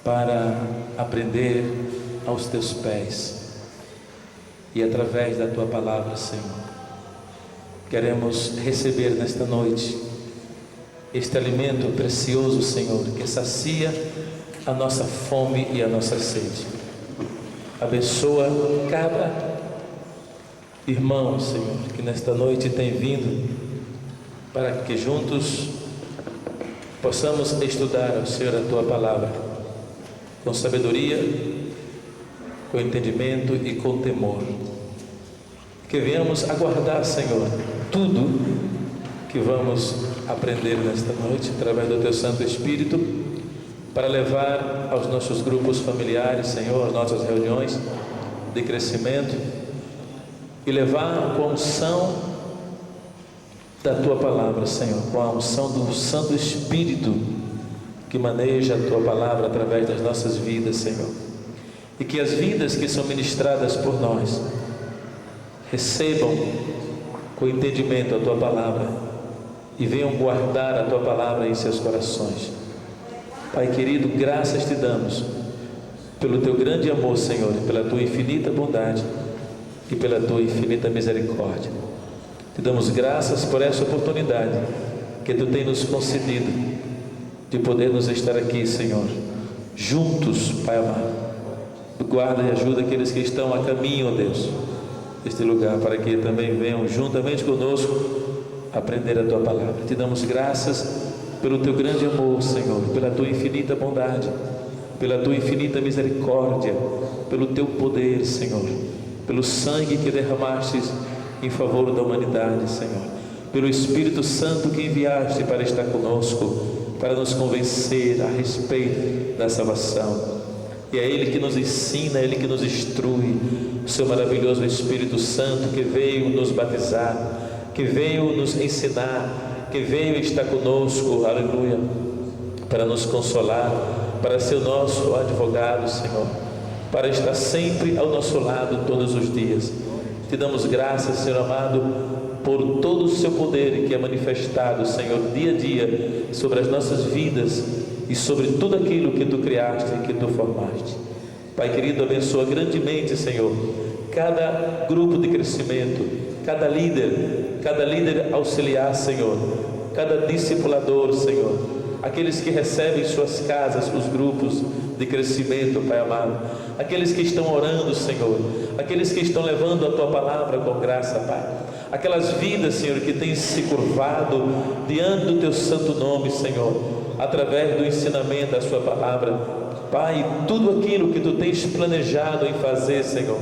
para aprender aos teus pés e através da tua palavra, Senhor, queremos receber nesta noite este alimento precioso, Senhor, que sacia a nossa fome e a nossa sede. Abençoa cada irmão, Senhor, que nesta noite tem vindo, para que juntos possamos estudar, Senhor, a tua palavra com sabedoria, com entendimento e com temor. Que venhamos aguardar, Senhor, tudo que vamos aprender nesta noite através do teu Santo Espírito, para levar aos nossos grupos familiares, Senhor, às nossas reuniões de crescimento, e levar com a unção da tua palavra, Senhor, com a unção do Santo Espírito que maneja a tua palavra através das nossas vidas, Senhor, e que as vidas que são ministradas por nós recebam com entendimento a tua palavra e venham guardar a tua palavra em seus corações. Pai querido, graças te damos pelo teu grande amor, Senhor, e pela tua infinita bondade e pela tua infinita misericórdia. Te damos graças por essa oportunidade que tu tens nos concedido de podermos estar aqui, Senhor, juntos, Pai amado. Guarda e ajuda aqueles que estão a caminho, ó Deus, deste lugar, para que também venham juntamente conosco aprender a tua palavra. Te damos graças pelo teu grande amor, Senhor, pela tua infinita bondade, pela tua infinita misericórdia, pelo teu poder, Senhor, pelo sangue que derramaste em favor da humanidade, Senhor, pelo Espírito Santo que enviaste para estar conosco, para nos convencer a respeito da salvação. E é Ele que nos ensina, é Ele que nos instrui, o seu maravilhoso Espírito Santo que veio nos batizar, que veio nos ensinar, que veio estar conosco, aleluia, para nos consolar, para ser o nosso advogado, Senhor, para estar sempre ao nosso lado todos os dias. Te damos graças, Senhor amado, por todo o seu poder que é manifestado, Senhor, dia a dia sobre as nossas vidas e sobre tudo aquilo que tu criaste e que tu formaste. Pai querido, abençoa grandemente, Senhor, cada grupo de crescimento, cada líder auxiliar, Senhor, cada discipulador, Senhor, aqueles que recebem em suas casas os grupos de crescimento, Pai amado, aqueles que estão orando, Senhor, aqueles que estão levando a tua palavra com graça, Pai, aquelas vidas, Senhor, que têm se curvado diante do teu santo nome, Senhor, através do ensinamento da sua palavra, Pai, tudo aquilo que tu tens planejado em fazer, Senhor,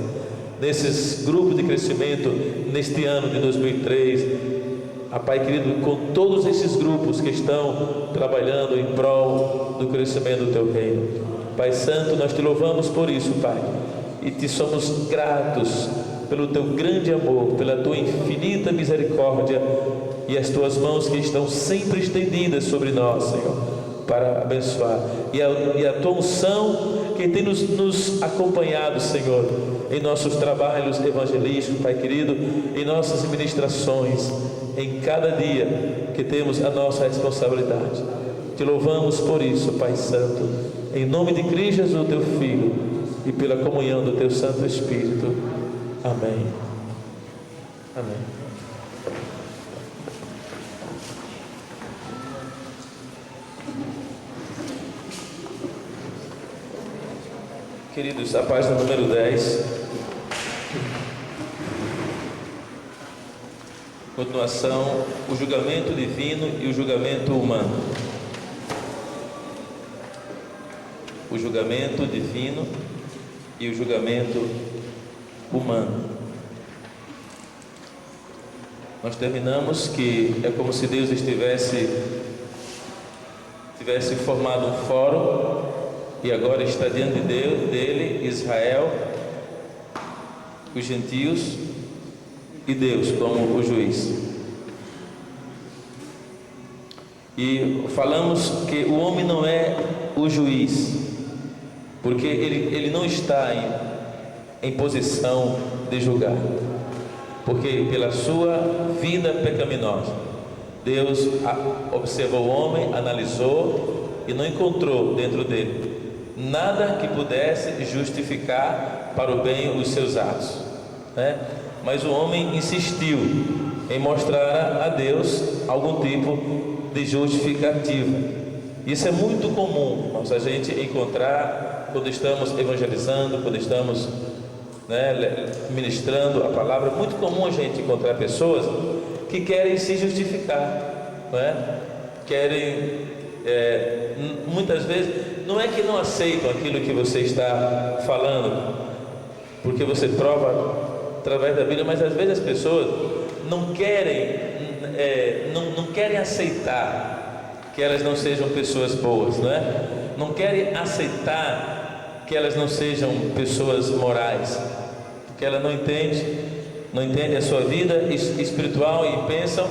nesses grupos de crescimento, neste ano de 2003, Pai querido, com todos esses grupos que estão trabalhando em prol do crescimento do teu reino, Pai Santo, nós te louvamos por isso, Pai, e te somos gratos pelo teu grande amor, pela tua infinita misericórdia e as tuas mãos que estão sempre estendidas sobre nós, Senhor, para abençoar, e a tua unção que tem nos acompanhado, Senhor, em nossos trabalhos evangelísticos, Pai querido, em nossas ministrações, em cada dia que temos a nossa responsabilidade. Te louvamos por isso, Pai Santo, em nome de Cristo Jesus, teu Filho, e pela comunhão do teu Santo Espírito. Amém. Amém. Queridos, a página número 10. Continuação, o julgamento divino e o julgamento humano. O julgamento divino e o julgamento humano. Nós terminamos que é como se Deus tivesse formado um fórum e agora está diante dele Israel, os gentios e Deus como o juiz. E falamos que o homem não é o juiz, porque ele não está em posição de julgar, porque pela sua vida pecaminosa, Deus observou o homem, analisou e não encontrou dentro dele nada que pudesse justificar para o bem os seus atos, né? Mas o homem insistiu em mostrar a Deus algum tipo de justificativa. Isso é muito comum, mas a gente encontrar quando estamos evangelizando, quando estamos, né, ministrando a palavra. É muito comum a gente encontrar pessoas que querem se justificar, né? Querem, muitas vezes, não é que não aceitam aquilo que você está falando, porque você prova através da Bíblia, mas às vezes as pessoas não querem, não querem aceitar que elas não sejam pessoas boas, né? Não querem aceitar que elas não sejam pessoas morais, porque ela não entende a sua vida espiritual e pensam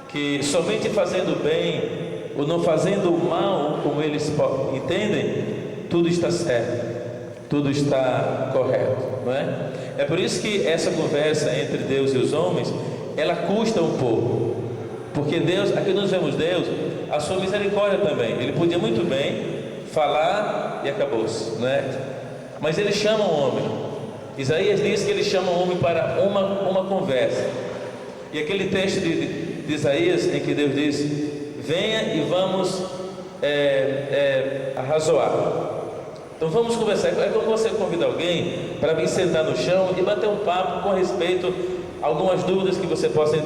que somente fazendo bem ou não fazendo o mal, como eles entendem, tudo está certo, tudo está correto, não é? É por isso que essa conversa entre Deus e os homens, ela custa um pouco, porque Deus, aqui nós vemos Deus, a sua misericórdia também. Ele podia muito bem falar e acabou-se, não é? Mas ele chama o homem. Isaías diz que ele chama o homem para uma conversa. E aquele texto de Isaías em que Deus diz: venha e vamos arrazoar. Então vamos conversar. É como você convida alguém para vir sentar no chão e bater um papo com respeito a algumas dúvidas que você possa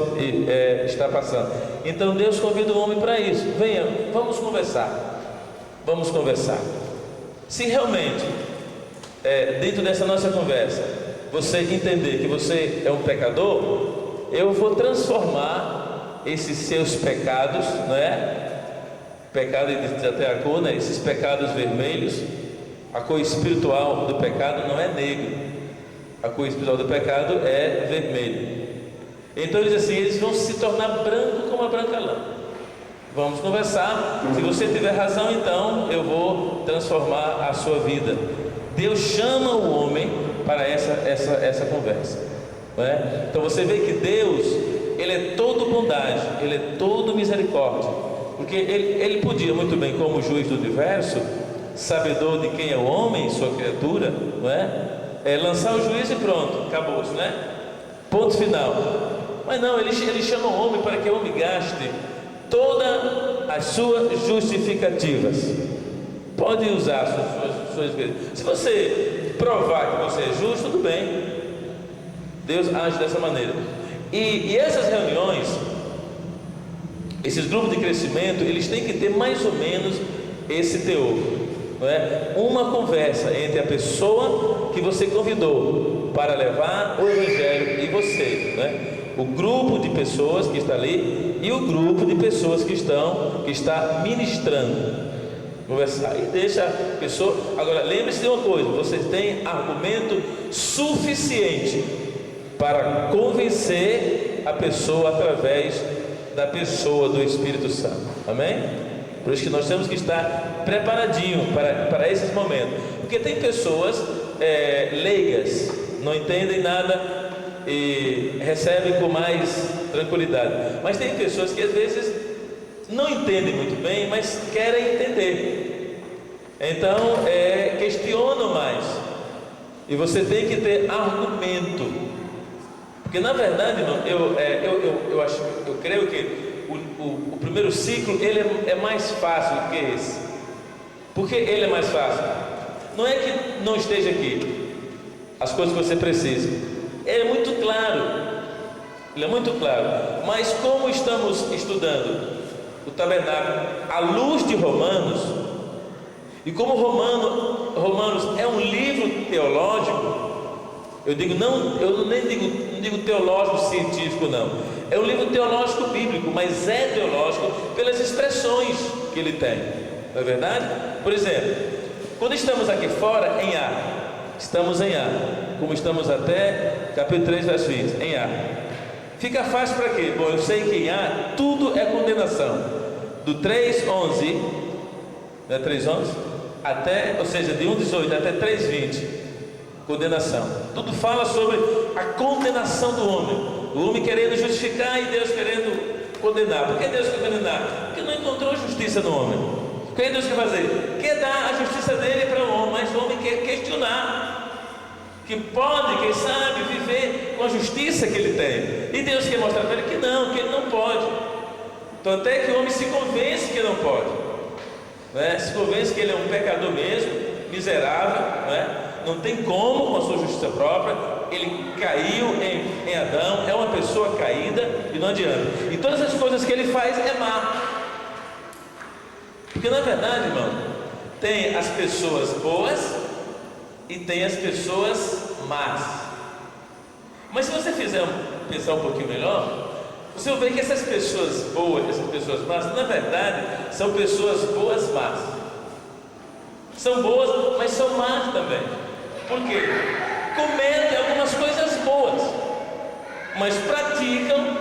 estar passando. Então Deus convida o homem para isso. Venha, vamos conversar. Vamos conversar. Se realmente, dentro dessa nossa conversa, você entender que você é um pecador, eu vou transformar esses seus pecados, não é? Pecado até a cor, né? Esses pecados vermelhos. A cor espiritual do pecado não é negro, a cor espiritual do pecado é vermelho. Então ele diz assim: eles vão se tornar branco como a branca lã. Vamos conversar. Se você tiver razão, então eu vou transformar a sua vida. Deus chama o homem para essa conversa, não é? Então você vê que Deus, ele é todo bondade, ele é todo misericórdia, porque ele podia muito bem, como juiz do universo, sabedor de quem é o homem, sua criatura, não é? Lançar o juízo e pronto, acabou-se, não é? Ponto final. Mas não, ele chama o homem para que o homem gaste todas as suas justificativas. Pode usar suas vezes. Se você provar que você é justo, tudo bem. Deus age dessa maneira. E essas reuniões, esses grupos de crescimento, eles têm que ter mais ou menos esse teor, não é? Uma conversa entre a pessoa que você convidou para levar o Evangelho e você, não é? O grupo de pessoas que está ali e o grupo de pessoas que está ministrando. Conversar e deixa a pessoa. Agora lembre-se de uma coisa: você tem argumento suficiente para convencer a pessoa através da pessoa do Espírito Santo. Amém? Por isso que nós temos que estar preparadinho para esses momentos, porque tem pessoas leigas, não entendem nada e recebem com mais tranquilidade, mas tem pessoas que às vezes não entendem muito bem, mas querem entender, então questionam mais, e você tem que ter argumento, porque na verdade, irmão, eu creio que o primeiro ciclo ele é mais fácil do que esse. Por que ele é mais fácil? Não é que não esteja aqui as coisas que você precisa, ele é muito claro, mas como estamos estudando o tabernáculo à luz de Romanos, e como Romanos é um livro teológico, eu não digo teológico científico, não, é um livro teológico bíblico, mas é teológico pelas expressões que ele tem, não é verdade? Por exemplo, quando estamos aqui fora em A, estamos em A, como estamos até capítulo 3, verso 20, em A. Fica fácil para quê? Bom, eu sei que em A tudo é condenação. Do 3:11, né, 3:11 até, ou seja, de 1:18 até 3:20, condenação. Tudo fala sobre a condenação do homem. O homem querendo justificar e Deus querendo condenar. Por que Deus quer condenar? Porque não encontrou justiça no homem. O que Deus quer fazer? Quer dar a justiça dele para o homem, mas o homem quer questionar. Que pode, quem sabe, viver com a justiça que ele tem. E Deus quer mostrar para ele que ele não pode. Então até que o homem se convence que não pode, né? Se convence que ele é um pecador mesmo, miserável, né? Não tem como com a sua justiça própria. Ele caiu em Adão, é uma pessoa caída e não adianta. E todas as coisas que ele faz é má. Porque na verdade, irmão, tem as pessoas boas e tem as pessoas más. Mas se você pensar um pouquinho melhor, você vai ver que essas pessoas boas, essas pessoas más, na verdade, são pessoas boas más. São boas, mas são más também. Por quê? Cometem algumas coisas boas, mas praticam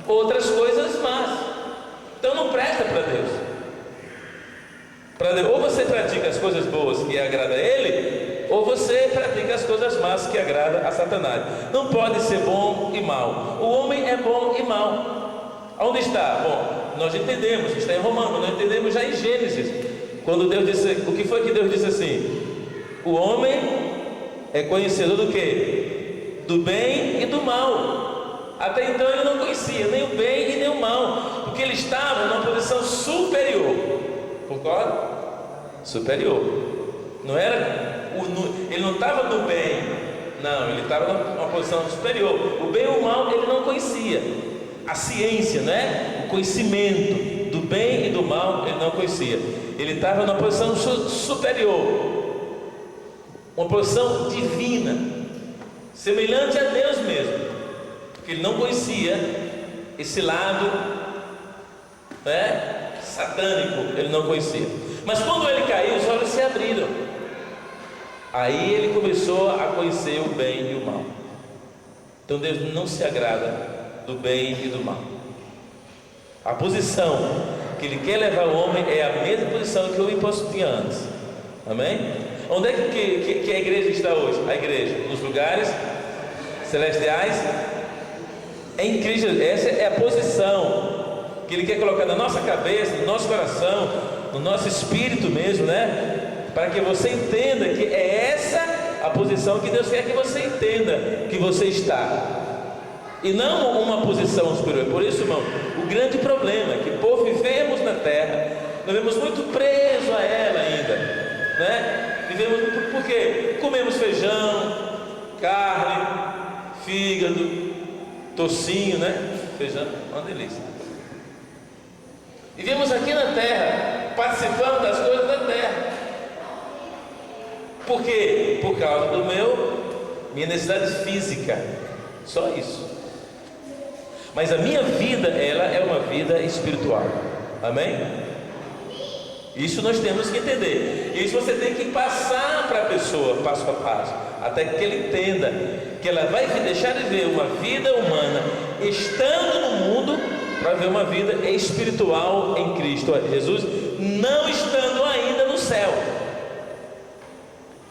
outras coisas más. Então não presta para Deus. Ou você pratica as coisas boas que agrada a Ele, ou você pratica as coisas más que agrada a Satanás. Não pode ser bom e mal. O homem é bom e mal. Onde está? Bom, nós entendemos, está em Romanos, nós entendemos já em Gênesis, quando Deus disse, o que foi que Deus disse assim? O homem é conhecedor do quê? Do bem e do mal. Até então ele não conhecia nem o bem e nem o mal, porque ele estava numa posição superior. Concorda? Superior. Não era ele não estava no bem, não, ele estava numa posição superior. O bem e o mal ele não conhecia. A ciência, né? O conhecimento do bem e do mal ele não conhecia. Ele estava numa posição superior, uma posição divina, semelhante a Deus mesmo, porque ele não conhecia esse lado, né, satânico, ele não conhecia. Mas quando ele caiu, os olhos se abriram. Aí ele começou a conhecer o bem e o mal. Então Deus não se agrada do bem e do mal. A posição que Ele quer levar o homem é a mesma posição que o imposto tinha antes. Amém? Onde é que a igreja está hoje? A igreja nos lugares celestiais em Cristo. Essa é a posição que Ele quer colocar na nossa cabeça, no nosso coração, no nosso espírito mesmo, né? Para que você entenda que é essa a posição que Deus quer que você entenda que você está, e não uma posição superior. Por isso, irmão, o grande problema é que por vivemos na terra, nós vivemos muito presos a ela ainda, né? Vivemos muito, por quê? Comemos feijão, carne, fígado, tocinho, né? Feijão, uma delícia. Vivemos aqui na terra, participando das coisas da terra. Por quê? Por causa minha necessidade física, só isso. Mas a minha vida, ela é uma vida espiritual. Amém? Isso nós temos que entender. Isso você tem que passar para a pessoa, passo a passo, até que ele entenda que ela vai deixar de ver uma vida humana estando no mundo para ver uma vida espiritual em Cristo Jesus, não estando ainda no céu.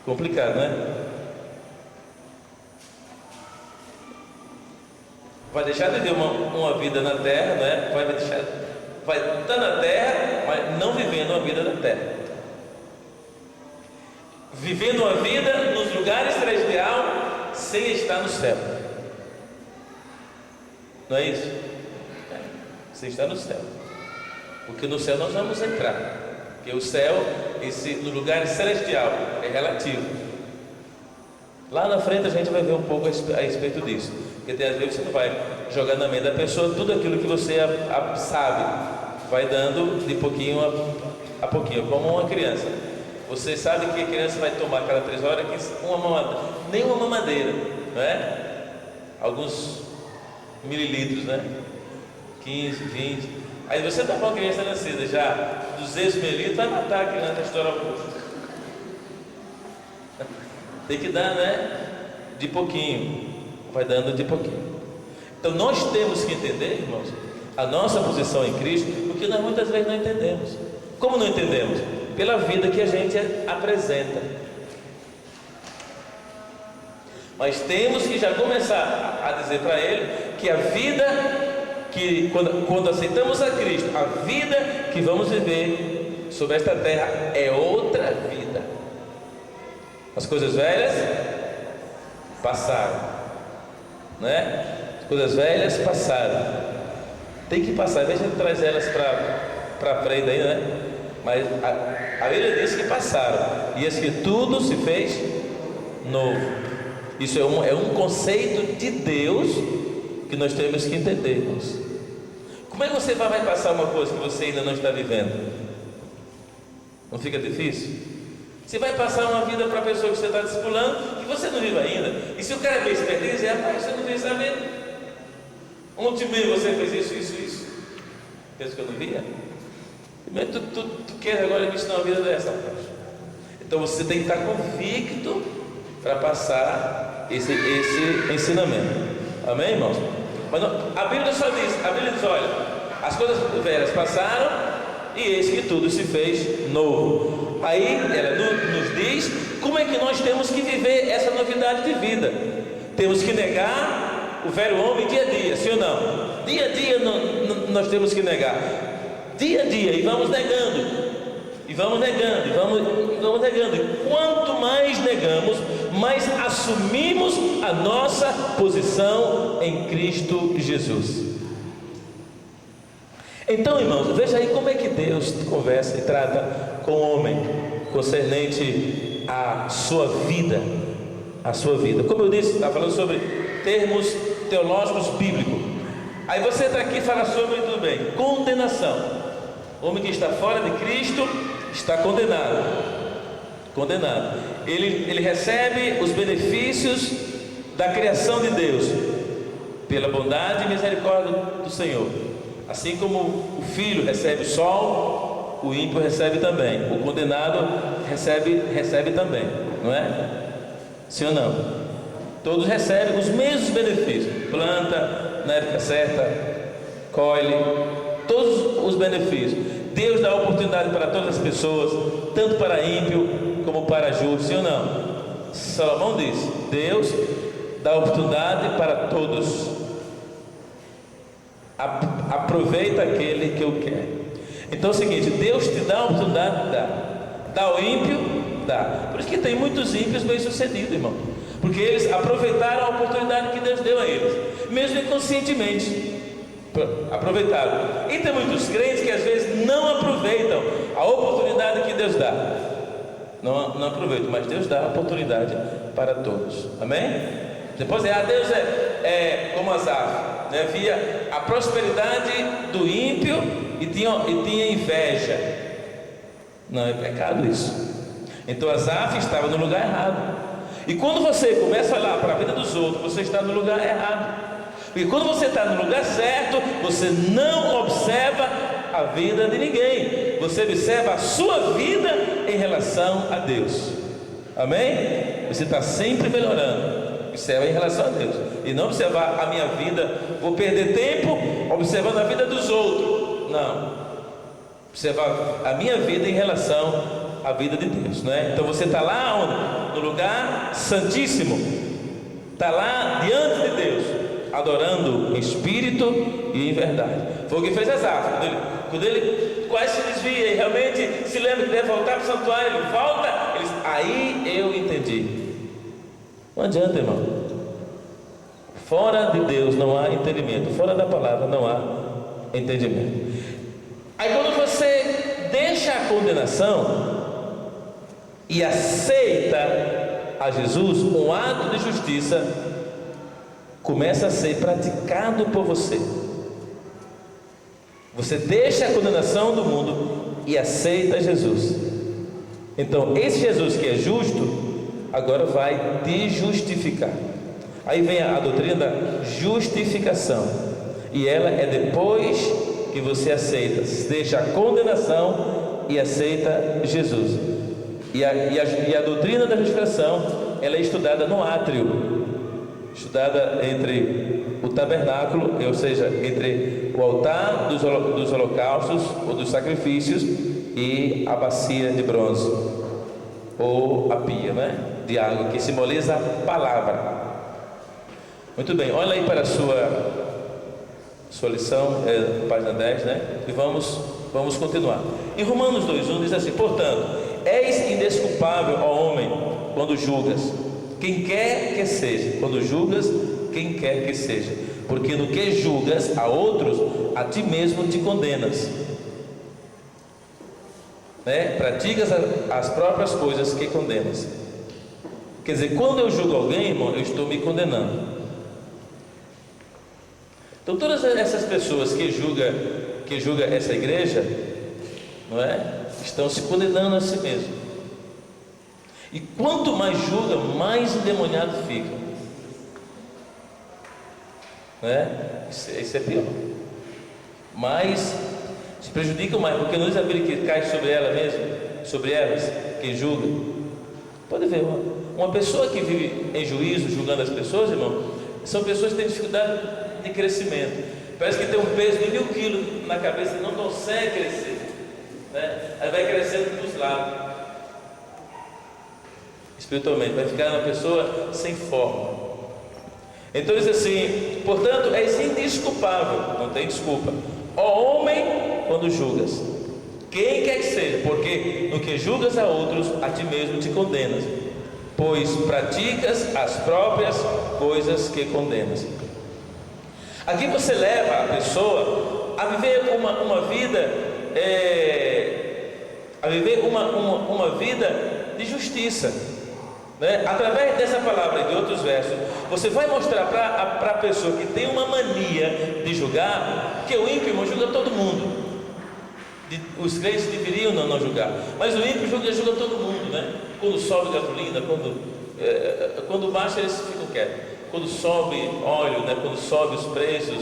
Complicado, né? Vai deixar de viver uma vida na terra, né? Vai estar na terra, mas não vivendo uma vida na terra. Vivendo uma vida nos lugares celestiais sem estar no céu. Não é isso? Sem estar no céu. Porque no céu nós vamos entrar. Porque o céu, no lugar celestial, é relativo. Lá na frente a gente vai ver um pouco a respeito disso. Porque às vezes você não vai jogar na mente da pessoa tudo aquilo que você sabe. Vai dando de pouquinho a pouquinho, como uma criança. Você sabe que a criança vai tomar cada 3 horas nem uma mamadeira, não é? Alguns mililitros, né? 15, 20. Aí você dá para uma criança nascida já 200 mililitros, vai matar a criança, estourar o pulso. Tem que dar, né? De pouquinho. Vai dando de pouquinho. Então nós temos que entender, irmãos, a nossa posição em Cristo, porque nós muitas vezes não entendemos. Como não entendemos? Pela vida que a gente apresenta. Mas temos que já começar a dizer para Ele que a vida que quando aceitamos a Cristo, a vida que vamos viver sobre esta terra é outra vida. As coisas velhas passaram, né? As coisas velhas passaram. Tem que passar, às vezes a gente traz elas para frente aí, né? Mas a Bíblia diz que passaram, e diz que tudo se fez novo. Isso é um conceito de Deus que nós temos que entender, irmãos. Como é que você vai passar uma coisa que você ainda não está vivendo? Não fica difícil? Você vai passar uma vida para a pessoa que você está discipulando que você não vive ainda. E se o cara é bem esperto, ele diz: rapaz, você não veio sabendo. Ontem mesmo você fez isso. Pensa que eu não via? Primeiro tu quer agora me ensinar uma vida dessa, rapaz. Então você tem que estar convicto para passar esse ensinamento. Amém, irmãos? Mas não, a Bíblia diz: olha, as coisas velhas passaram e eis que tudo se fez novo. Aí ela nos diz como é que nós temos que viver essa novidade de vida. Temos que negar o velho homem dia a dia, sim ou não? Dia a dia nós temos que negar. Dia a dia, e vamos negando. E vamos negando. E quanto mais negamos, mais assumimos a nossa posição em Cristo Jesus. Então, irmãos, veja aí como é que Deus conversa e trata com o homem concernente à sua vida. A sua vida. Como eu disse, está falando sobre termos teológicos bíblicos. Aí você está aqui e fala sobre, tudo bem, condenação. O homem que está fora de Cristo está condenado. Ele recebe os benefícios da criação de Deus pela bondade e misericórdia do Senhor. Assim como o filho recebe o sol, o ímpio recebe também. O condenado recebe também, não é? Sim ou não? Todos recebem os mesmos benefícios. Planta na época certa, colhe, todos os benefícios. Deus dá oportunidade para todas as pessoas, tanto para ímpio como para justo, sim ou não? Salomão diz: Deus dá oportunidade para todos. Aproveita aquele que eu quero. Então é o seguinte: Deus te dá a oportunidade, dá ao ímpio, dá. Por isso que tem muitos ímpios bem sucedidos, irmão, porque eles aproveitaram a oportunidade que Deus deu a eles, mesmo inconscientemente. Aproveitaram. E tem muitos crentes que às vezes não aproveitam a oportunidade que Deus dá. Não aproveitam, mas Deus dá a oportunidade para todos. Amém? Depois Deus é como Asaf, né? Via a prosperidade do ímpio e tinha inveja. Não, é pecado isso. Então Asaf estava no lugar errado. E quando você começa a olhar para a vida dos outros, você está no lugar errado. E quando você está no lugar certo, você não observa a vida de ninguém. Você observa a sua vida em relação a Deus. Amém? Você está sempre melhorando. Observa em relação a Deus. E não observar a minha vida. Vou perder tempo observando a vida dos outros. Não. Observar a minha vida em relação à vida de Deus, não é? Então você está lá onde? No lugar santíssimo. Está lá diante de Deus, adorando em espírito e em verdade. Foi o que fez Asaf. Quando ele quase se desvia e realmente se lembra que deve voltar para o santuário, ele volta. Aí eu entendi. Não adianta, irmão. Fora de Deus não há entendimento. Fora da palavra não há entendimento. Aí quando você deixa a condenação e aceita a Jesus, um ato de justiça começa a ser praticado por você. Você deixa a condenação do mundo e aceita Jesus. Então esse Jesus que é justo agora vai te justificar. Aí vem a doutrina da justificação, e ela é depois que você aceita, deixa a condenação e aceita Jesus. E a doutrina da justificação, ela é estudada no átrio, estudada entre o tabernáculo, ou seja, entre o altar dos holocaustos ou dos sacrifícios e a bacia de bronze, ou a pia, né, de água, que simboliza a palavra. Muito bem, olha aí para a sua lição, página 10, né? E vamos Vamos continuar. Em Romanos 2:1 diz assim: portanto, és indesculpável, ó homem, quando julgas quem quer que seja, quando julgas quem quer que seja, porque no que julgas a outros, a ti mesmo te condenas, né? Praticas as próprias coisas que condenas. Quer dizer, quando eu julgo alguém, irmão, eu estou me condenando. Então todas essas pessoas que julgam essa igreja, não é? Estão se condenando a si mesmo. E quanto mais julga, mais endemoniado fica, né? Isso é pior. Mais se prejudicam mais, porque não diz a Bíblia que cai sobre ela mesmo, sobre elas, quem julga. Pode ver, uma pessoa que vive em juízo, julgando as pessoas, irmão, são pessoas que têm dificuldade de crescimento. Parece que tem um peso de 1000 quilos na cabeça e não consegue crescer, né? Aí vai crescendo dos lados, espiritualmente, vai ficar uma pessoa sem forma. Então diz assim: portanto, és indesculpável, não tem desculpa, ó homem, quando julgas quem quer que seja, porque no que julgas a outros, a ti mesmo te condenas, pois praticas as próprias coisas que condenas. Aqui você leva a pessoa a viver uma vida, uma vida de justiça, né? Através dessa palavra e de outros versos, você vai mostrar para a pessoa que tem uma mania de julgar, que o ímpio julga todo mundo. Os crentes deveriam não julgar, mas o ímpio julga todo mundo, né? Quando sobe gasolina, quando baixa eles ficam quietos. Quando sobe óleo, né? Quando sobe os preços,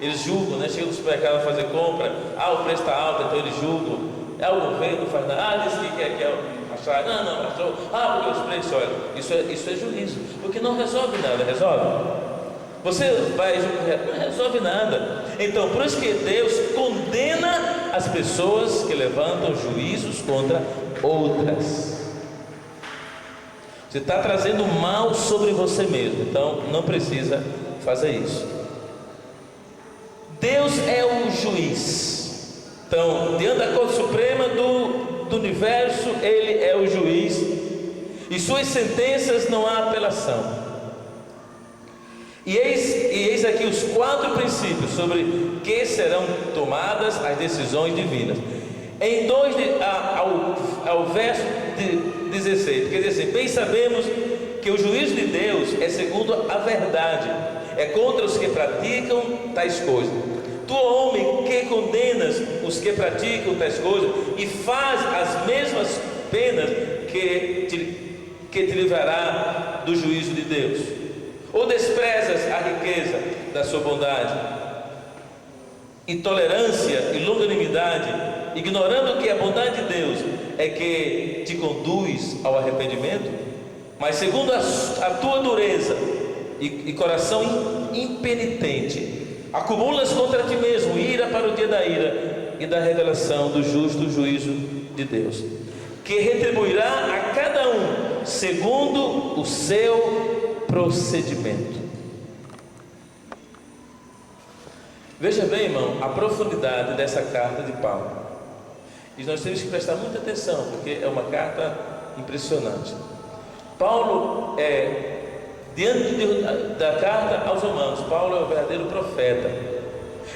eles julgam, né? Chegam no supermercado a fazer compra, o preço está alto, então eles julgam. O governo faz nada, diz que quer achar, não, achou, porque os preços, olha, isso é juízo, porque não resolve nada, resolve? Você vai julgar, não resolve nada. Então, por isso que Deus condena as pessoas que levantam juízos contra outras. Você está trazendo mal sobre você mesmo, então não precisa fazer isso. Deus é o juiz. Então, diante da Corte Suprema do universo, Ele é o juiz, e suas sentenças não há apelação. E eis aqui os 4 princípios sobre que serão tomadas as decisões divinas. Em 2 ao verso 16, quer dizer assim: bem sabemos que o juízo de Deus é segundo a verdade, é contra os que praticam tais coisas. Tu, homem, que condenas os que praticam tais coisas e faz as mesmas penas, que te livrará do juízo de Deus? Ou desprezas a riqueza da sua bondade, intolerância e longanimidade, ignorando que a bondade de Deus é que te conduz ao arrependimento? Mas segundo a tua dureza e coração impenitente, acumulas contra ti mesmo ira para o dia da ira e da revelação do justo juízo de Deus, que retribuirá a cada um segundo o seu procedimento. Veja bem, irmão, a profundidade dessa carta de Paulo. E nós temos que prestar muita atenção, porque é uma carta impressionante. Paulo diante da carta aos Romanos, Paulo é o verdadeiro profeta.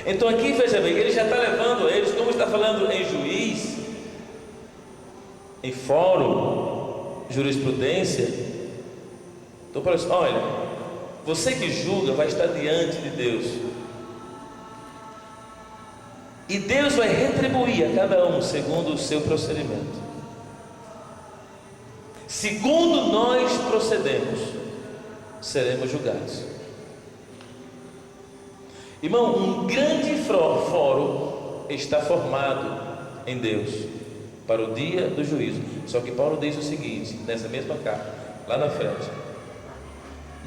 Então aqui, veja bem, ele já está levando eles, como está falando em juiz, em fórum, jurisprudência. Então, por isso, olha, você que julga vai estar diante de Deus, e Deus vai retribuir a cada um segundo o seu procedimento. Segundo nós procedemos, seremos julgados. Irmão, um grande fórum está formado em Deus para o dia do juízo. Só que Paulo diz o seguinte, nessa mesma carta, lá na frente: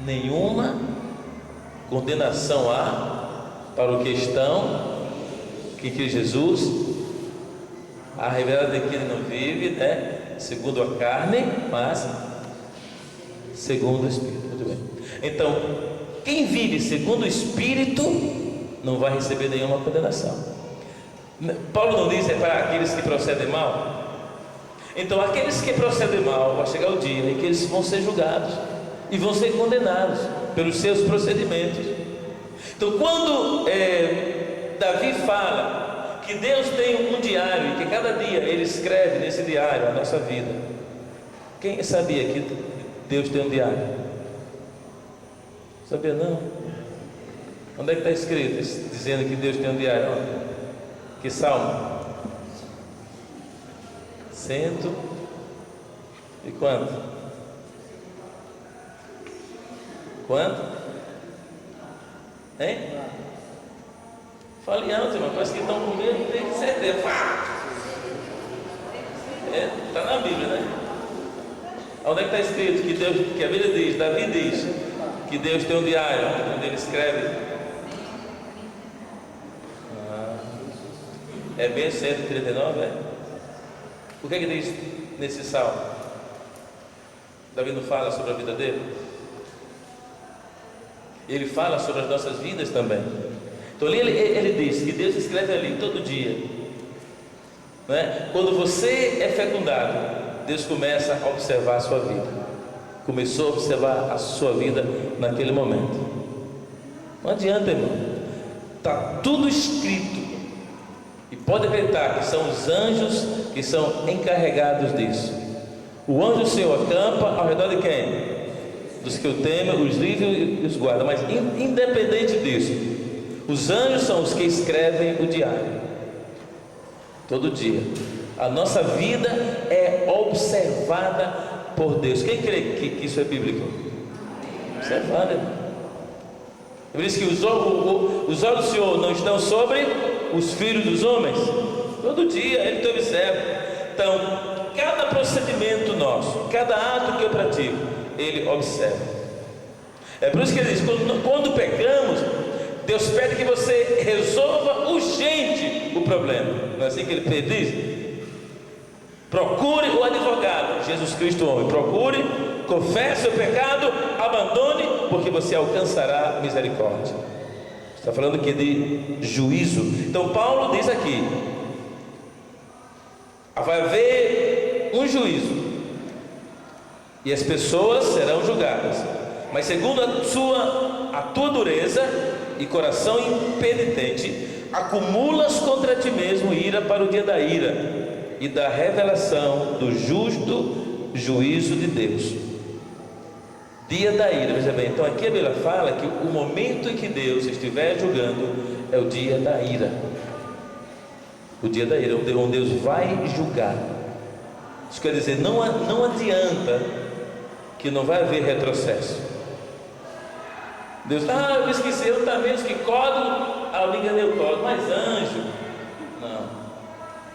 nenhuma condenação há para o que estão em Cristo Jesus, a revelada de que ele não vive, né, segundo a carne, mas segundo o Espírito. Muito bem. Então, quem vive segundo o Espírito não vai receber nenhuma condenação. Paulo não diz é para aqueles que procedem mal? Então aqueles que procedem mal, vai chegar o dia em que eles vão ser julgados e vão ser condenados pelos seus procedimentos. Então quando Davi fala que Deus tem um diário e que cada dia Ele escreve nesse diário a nossa vida, quem sabia que Deus tem um diário? Sabia não? Onde é que está escrito dizendo que Deus tem um diário? Que salmo? 100 e quanto? Quanto? Hein? Fale alto, irmão, parece que estão com medo, tem certeza. Está na Bíblia, né? Onde é que está escrito que a Bíblia diz, Davi diz, que Deus tem um diário, onde ele escreve? É bem 139, é? O que é que diz nesse salmo? Davi não fala sobre a vida dele? Ele fala sobre as nossas vidas também. Então ali ele diz que Deus escreve ali todo dia, não é? Quando você é fecundado, Deus começa a observar a sua vida. Começou a observar a sua vida naquele momento. Não adianta, irmão. Está tudo escrito. E pode acreditar que são os anjos que são encarregados disso. O anjo do Senhor acampa ao redor de quem? Dos que o temem, os livra e os guarda. Mas independente disso, os anjos são os que escrevem o diário. Todo dia. A nossa vida é observada por Deus. Quem crê que isso é bíblico? Observada. Por isso que os olhos do Senhor não estão sobre os filhos dos homens. Todo dia Ele te observa. Então, cada procedimento nosso, cada ato que eu pratico, Ele observa. É por isso que Ele diz, quando pecamos, Deus pede que você resolva urgente o problema. Não é assim que Ele diz? Procure o advogado, Jesus Cristo homem. Procure, confesse o pecado, abandone, porque você alcançará misericórdia. Está falando aqui de juízo. Então Paulo diz aqui: vai haver um juízo e as pessoas serão julgadas, mas segundo a tua dureza e coração impenitente, acumulas contra ti mesmo ira para o dia da ira e da revelação do justo juízo de Deus. Dia da ira, veja bem. Então aqui a Bíblia fala que o momento em que Deus estiver julgando é o dia da ira. O dia da ira, onde Deus vai julgar. Isso quer dizer, não adianta que não vai haver retrocesso. Deus, eu me esqueci, eu também que código, eu me enganei o código, mas anjo, não.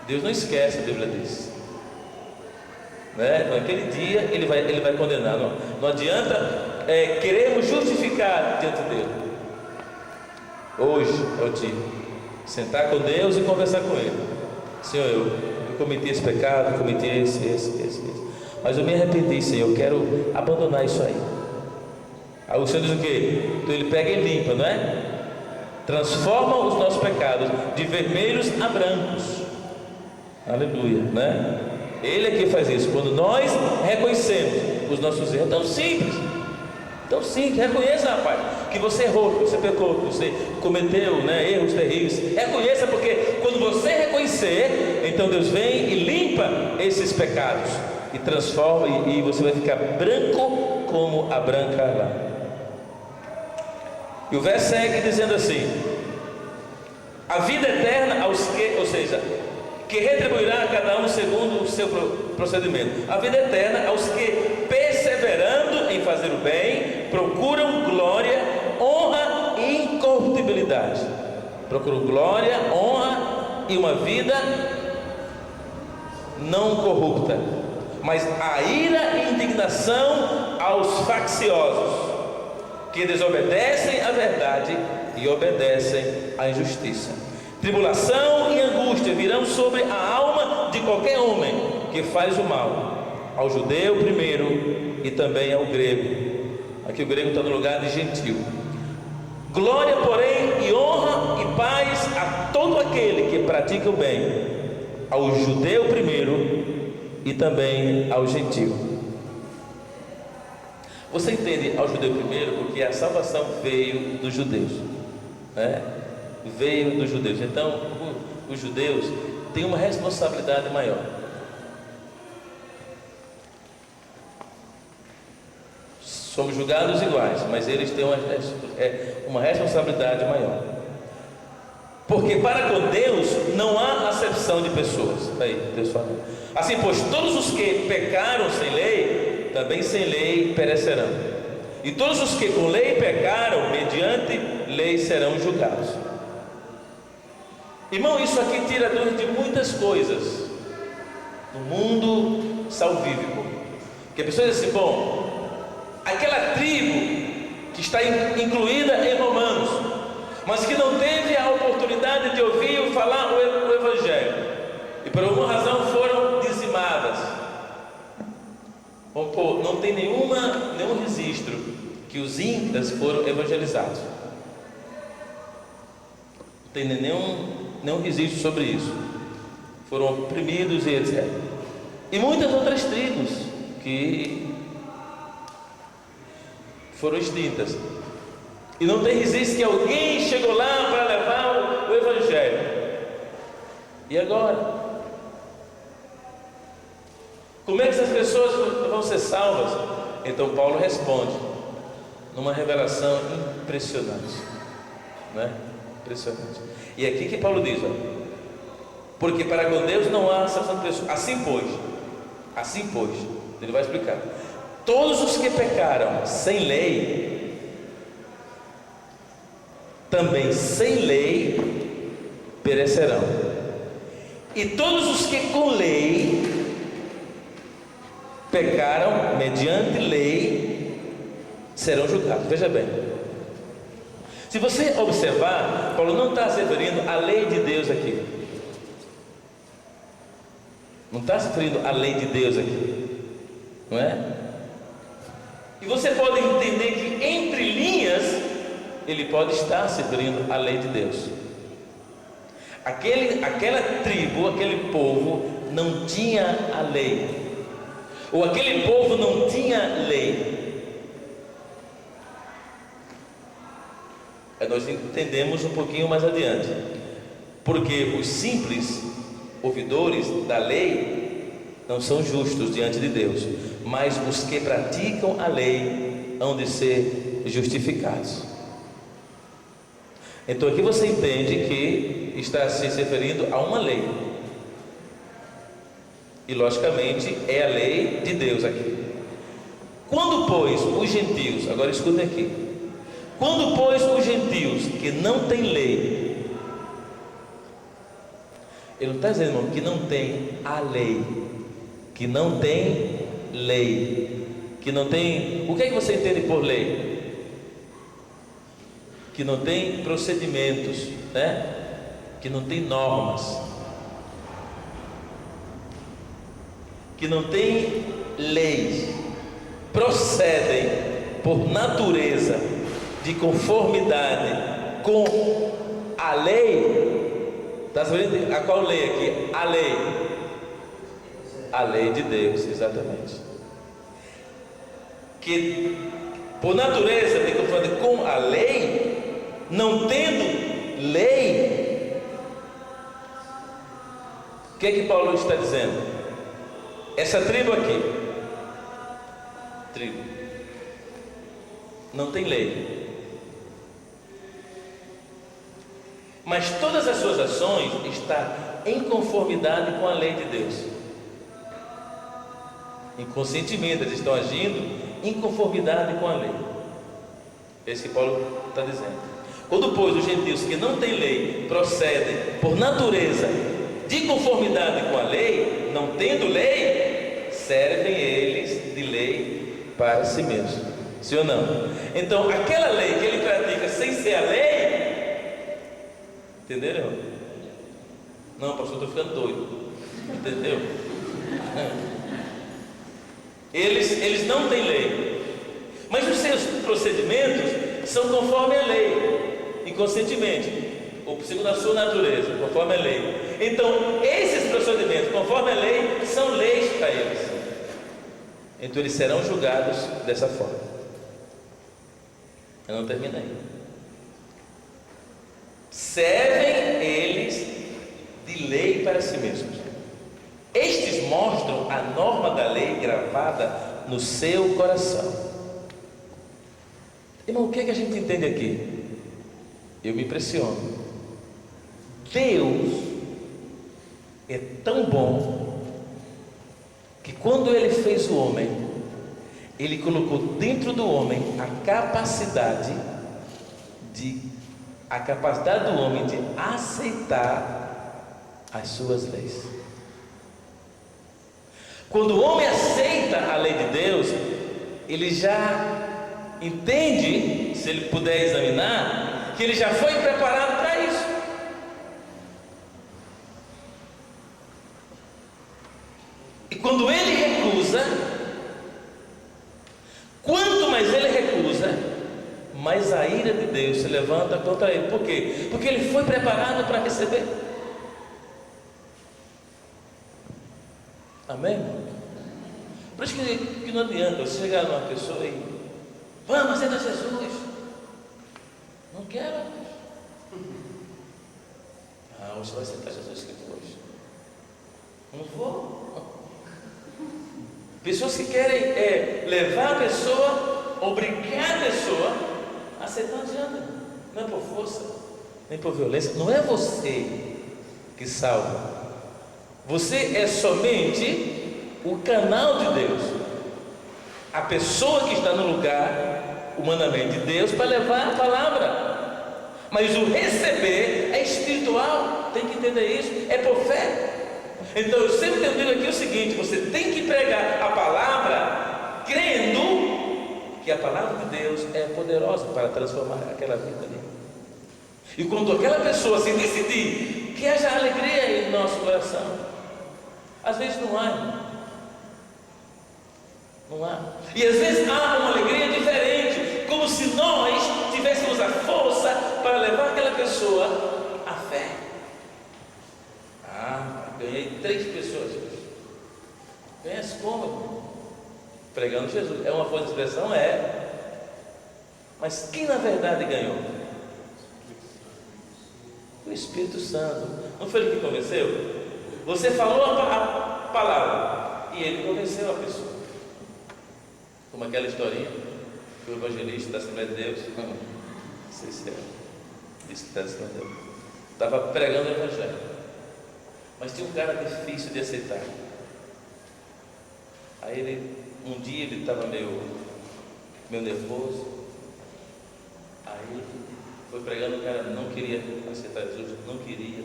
Deus não esquece, a Bíblia diz. Né? Naquele dia Ele vai condenar. Não adianta queremos justificar diante dele. Hoje é o dia. Sentar com Deus e conversar com Ele. Senhor, eu cometi esse pecado, cometi esse. Mas eu me arrependi, Senhor, eu quero abandonar isso aí. Aí o Senhor diz o quê? Então Ele pega e limpa, não é? Transforma os nossos pecados de vermelhos a brancos. Aleluia, né? Ele é que faz isso. Quando nós reconhecemos os nossos erros, tão simples, reconheça, rapaz, que você errou, que você pecou, que você cometeu, né, erros terríveis. Reconheça, porque quando você reconhecer, então Deus vem e limpa esses pecados e transforma, e você vai ficar branco como a branca lã. E o verso segue dizendo assim: a vida eterna aos que, ou seja, que retribuirá a cada um segundo o seu procedimento. A vida eterna aos que, perseverando em fazer o bem, procuram glória, honra e incorruptibilidade. Procuram glória, honra e uma vida não corrupta. Mas a ira e indignação aos facciosos, que desobedecem à verdade e obedecem à injustiça. Tribulação e angústia virão sobre a alma de qualquer homem que faz o mal, ao judeu primeiro e também ao grego. Aqui o grego está no lugar de gentil. Glória, porém, e honra e paz a todo aquele que pratica o bem, ao judeu primeiro e também ao gentio. Você entende ao judeu primeiro porque a salvação veio dos judeus, né? Veio dos judeus. Então, os judeus têm uma responsabilidade maior. Somos julgados iguais, mas eles têm uma responsabilidade maior. Porque para com Deus não há acepção de pessoas. Aí, Deus fala. Assim, pois todos os que pecaram sem lei, também sem lei perecerão. E todos os que com lei pecaram, mediante lei serão julgados. Irmão, isso aqui tira dúvida de muitas coisas no mundo salvífico. Que a pessoa diz assim, bom, aquela tribo que está incluída em Romanos, mas que não teve a oportunidade de ouvir ou falar o Evangelho, e por alguma razão foram dizimadas. Vamos pôr, não tem nenhum registro que os incas foram evangelizados. Não tem nenhum registro sobre isso. Foram oprimidos e etc. E muitas outras tribos que foram extintas. E não tem registro que alguém chegou lá para levar o Evangelho. E agora? Como é que essas pessoas vão ser salvas? Então Paulo responde numa revelação impressionante, né? Impressionante. E aqui que Paulo diz, ó, porque para com Deus não há acepção de pessoas. Assim pois, ele vai explicar. Todos os que pecaram sem lei, também sem lei perecerão. E todos os que com lei pecaram mediante lei serão julgados. Veja bem, se você observar, Paulo não está se referindo à lei de Deus aqui. Não está se referindo à lei de Deus aqui, não é? E você pode entender que entre linhas ele pode estar se referindo à lei de Deus. Aquela tribo, aquele povo não tinha a lei, ou aquele povo não tinha lei. Nós entendemos um pouquinho mais adiante, porque os simples ouvidores da lei não são justos diante de Deus, mas os que praticam a lei hão de ser justificados. Então aqui você entende que está se referindo a uma lei, e logicamente é a lei de Deus aqui. Quando pois os gentios, agora escutem aqui, quando pois os gentios que não têm lei, ele não está dizendo, irmão, que não tem a lei, que não tem lei, que não tem, o que é que você entende por lei? Que não tem procedimentos, né? Que não tem normas, que não tem leis, procedem por natureza de conformidade com a lei. Está sabendo a qual lei aqui? A lei de Deus, exatamente. Que por natureza de conformidade com a lei, não tendo lei, o que é que Paulo está dizendo? Essa tribo aqui, não tem lei, mas todas as suas ações estão em conformidade com a lei de Deus. Inconscientemente eles estão agindo em conformidade com a lei. É isso que Paulo está dizendo. Quando pois os gentios que não têm lei procedem por natureza de conformidade com a lei, não tendo lei, servem eles de lei para si mesmos. Sim ou não? Então aquela lei que ele pratica sem ser a lei, entenderam? Não, pastor, estou ficando doido. Entendeu? Eles não têm lei, mas os seus procedimentos são conforme a lei, inconscientemente. ou segundo a sua natureza, conforme a lei. Então, esses procedimentos, conforme a lei, são leis para eles. Então, eles serão julgados dessa forma. Eu não terminei. Servem eles de lei para si mesmos. Estes mostram a norma da lei gravada no seu coração. Irmão, o que é que a gente entende aqui? Eu me impressiono. Deus é tão bom que quando Ele fez o homem, Ele colocou dentro do homem a capacidade do homem de aceitar as suas leis. Quando o homem aceita a lei de Deus, ele já entende, se ele puder examinar, que ele já foi preparado para isso. E quando ele recusa, quanto mais ele recusa, mais a ira de Deus se levanta contra ele. Por quê? Porque ele foi preparado para receber. Amém? Por isso que não adianta você chegar numa pessoa e vamos, aceita Jesus. Não quero. Você vai aceitar Jesus que hoje? Não vou. Pessoas que querem levar a pessoa, obrigar a pessoa a aceitar, não adianta. Não é por força, nem por violência. Não é você que salva. Você é somente o canal de Deus, a pessoa que está no lugar humanamente de Deus para levar a palavra. Mas o receber é espiritual, tem que entender isso, é por fé. Então eu sempre tenho dito aqui o seguinte: você tem que pregar a palavra crendo que a palavra de Deus é poderosa para transformar aquela vida ali. E quando aquela pessoa se decidir, que haja alegria em nosso coração. Às vezes não há, irmão. Não há. E às vezes há uma alegria diferente, como se nós tivéssemos a força para levar aquela pessoa à fé. Ganhei 3 pessoas. Conhece como, irmão? Pregando Jesus. É uma forma de expressão? É. Mas quem na verdade ganhou? O Espírito Santo. Não foi ele que convenceu? Você falou a palavra e ele convenceu a pessoa. Como aquela historinha que o evangelista da Assembleia de Deus, não sei se é, disse que está Assembleia de Deus, estava pregando o evangelho, mas tinha um cara difícil de aceitar. Aí um dia ele estava meio nervoso. Aí foi pregando, o cara não queria aceitar Jesus, não queria.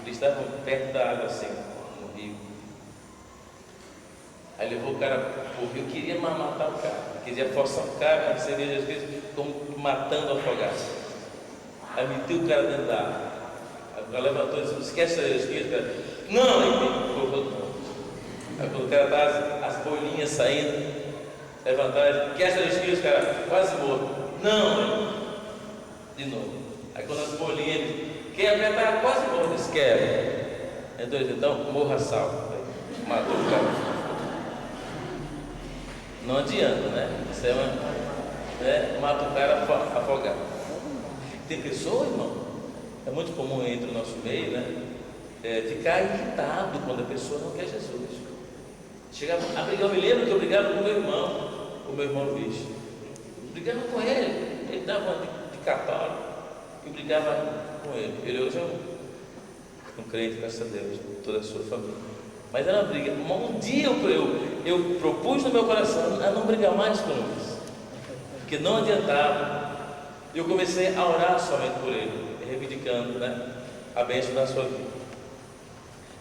Eles estavam perto da água assim, no rio. Aí levou o cara para o rio, queria matar o cara, queria forçar o cara a receber Jesus Cristo, como matando afogado. Aí meteu o cara dentro da água. Aí o cara levantou e disse: esquece Jesus Cristo, cara. Não, ele colocou de novo. Aí quando o cara estava as bolinhas saindo, levantaram, esquece Jesus Cristo, cara, quase morto. Não, de novo. Aí quando as bolinhas, quem apertar quase morto, disse: quero. Então morra salvo. Matou o cara. Não adianta, né? Isso é uma, mata o cara afogado. Tem pessoa, irmão, é muito comum entre o nosso meio, né? Ficar irritado quando a pessoa não quer Jesus. Chegava a brigar. Eu me lembro que eu brigava com o meu irmão Luiz. Eu brigava com ele dava uma de católico e brigava com ele. Ele hoje é um crente, graças a Deus, toda a sua família. Mas era uma briga. Um dia eu propus no meu coração a não brigar mais com o Luiz, porque não adiantava. Eu comecei a orar somente por ele, reivindicando, né, a bênção da sua vida.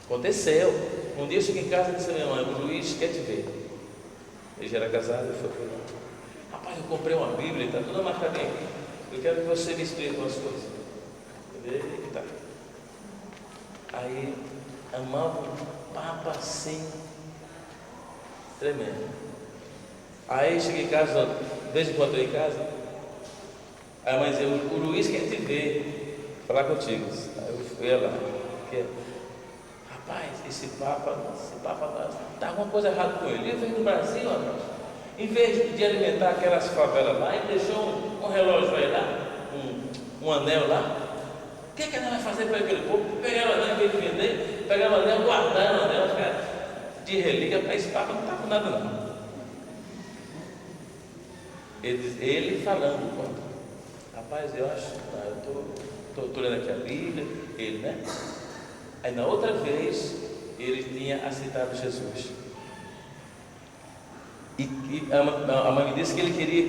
Aconteceu. Um dia eu cheguei em casa e disse à minha mãe: o Luiz quer te ver. Ele já era casado, eu fui lá. Rapaz, eu comprei uma Bíblia, está toda marcadinha aqui. Eu quero que você me explique algumas coisas. Eita. Aí amava um papo assim, tremendo. Aí cheguei em casa, de vez em quando eu em casa, aí a mãe dizia: o Luiz quer te ver. falar contigo. Aí eu fui lá, porque, rapaz, esse Papa, tá alguma coisa errada com ele. Ele veio do Brasil, rapaz. Em vez de alimentar aquelas favelas lá, ele deixou um relógio aí lá, um anel lá. O que ele vai fazer para aquele povo? Pegar o anel, em vez de vender, pegar o anel, guardar o anel, de relíquia para esse Papa, não está com nada não. Ele falando, rapaz, eu acho, eu estou lendo aqui a Bíblia, ele, né? Aí na outra vez, ele tinha aceitado Jesus. E a mãe me disse que ele queria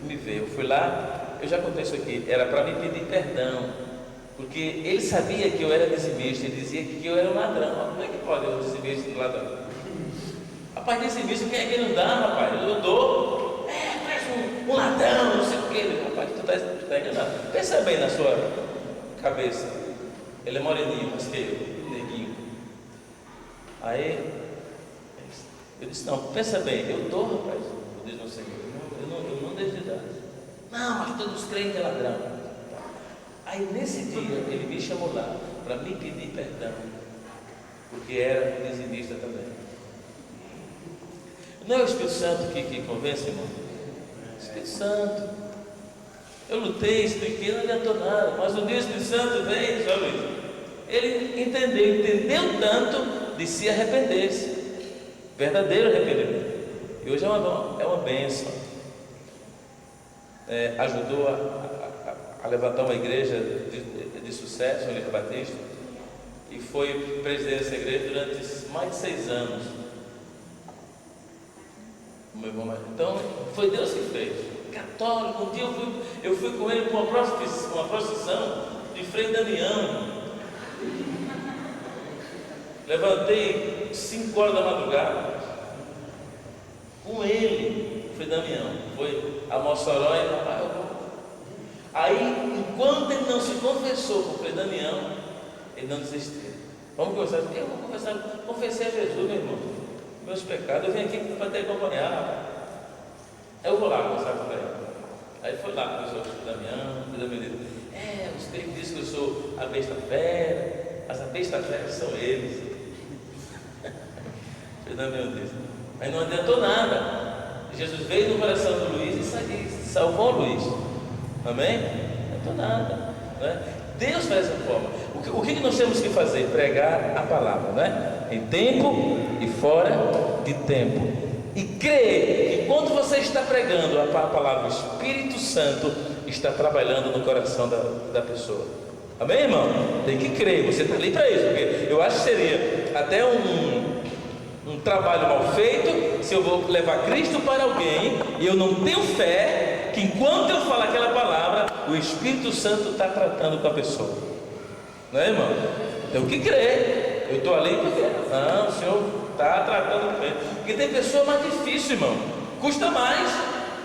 me ver. Eu fui lá, eu já contei isso aqui, era para me pedir perdão, porque ele sabia que eu era dizimista, ele dizia que eu era um ladrão. Como é que pode eu dizimista e um ladrão? Rapaz, dizimista, quem é que não dá, rapaz? Eu dou, parece um ladrão, não sei o que. Rapaz, tu está enganado. Pensa bem na sua cabeça. Ele é moreninho, mas que eu, neguinho. Aí eu disse, não, pensa bem, eu dou, rapaz, diz o Senhor, eu não deixo de dar. Não, mas todos creem que é ladrão. Aí nesse dia ele me chamou lá para me pedir perdão, porque era dizimista também. Não é o Espírito Santo que convence, irmão? Espírito Santo. Eu lutei, expliquei, não adiantou nada, mas um dia o Espírito Santo veio, São Luís, ele entendeu tanto de se arrepender-se. Verdadeiro arrependimento. E hoje é uma bênção. Ajudou a levantar uma igreja de sucesso, um livro batista, e foi presidente dessa igreja durante mais de 6 anos. Meu irmão, então foi Deus que fez. Católico, um dia eu fui com ele para uma procissão de Frei Damião. Levantei 5 horas da madrugada com ele, Frei Damião. Foi a Mossoró e papai. Aí, enquanto ele não se confessou com o Frei Damião, ele não desistiu. Vamos conversar. Eu vou conversar. Confessei a Jesus, meu irmão, meus pecados. Eu vim aqui para te acompanhar. Eu vou lá conversar com ele. Aí foi lá com o Frei Damião. O Frei Damião disse: os crentes dizem que eu sou a besta fera, mas a besta fera são eles. Mas não adiantou nada. Jesus veio no coração do Luiz e salvou o Luiz. Amém? Não adiantou nada, né? Deus faz essa forma. O que nós temos que fazer? Pregar a palavra, né? Em tempo e fora de tempo. E crer que quando você está pregando a palavra, o Espírito Santo está trabalhando no coração da pessoa. Amém, irmão? Tem que crer. Você está ali para isso, porque eu acho que seria até um trabalho mal feito se eu vou levar Cristo para alguém e eu não tenho fé que enquanto eu falar aquela palavra, o Espírito Santo está tratando com a pessoa. Não é, irmão? Tenho que crer. Eu estou ali porque não, o Senhor está tratando com ele. Porque tem pessoa mais difícil, irmão, custa mais.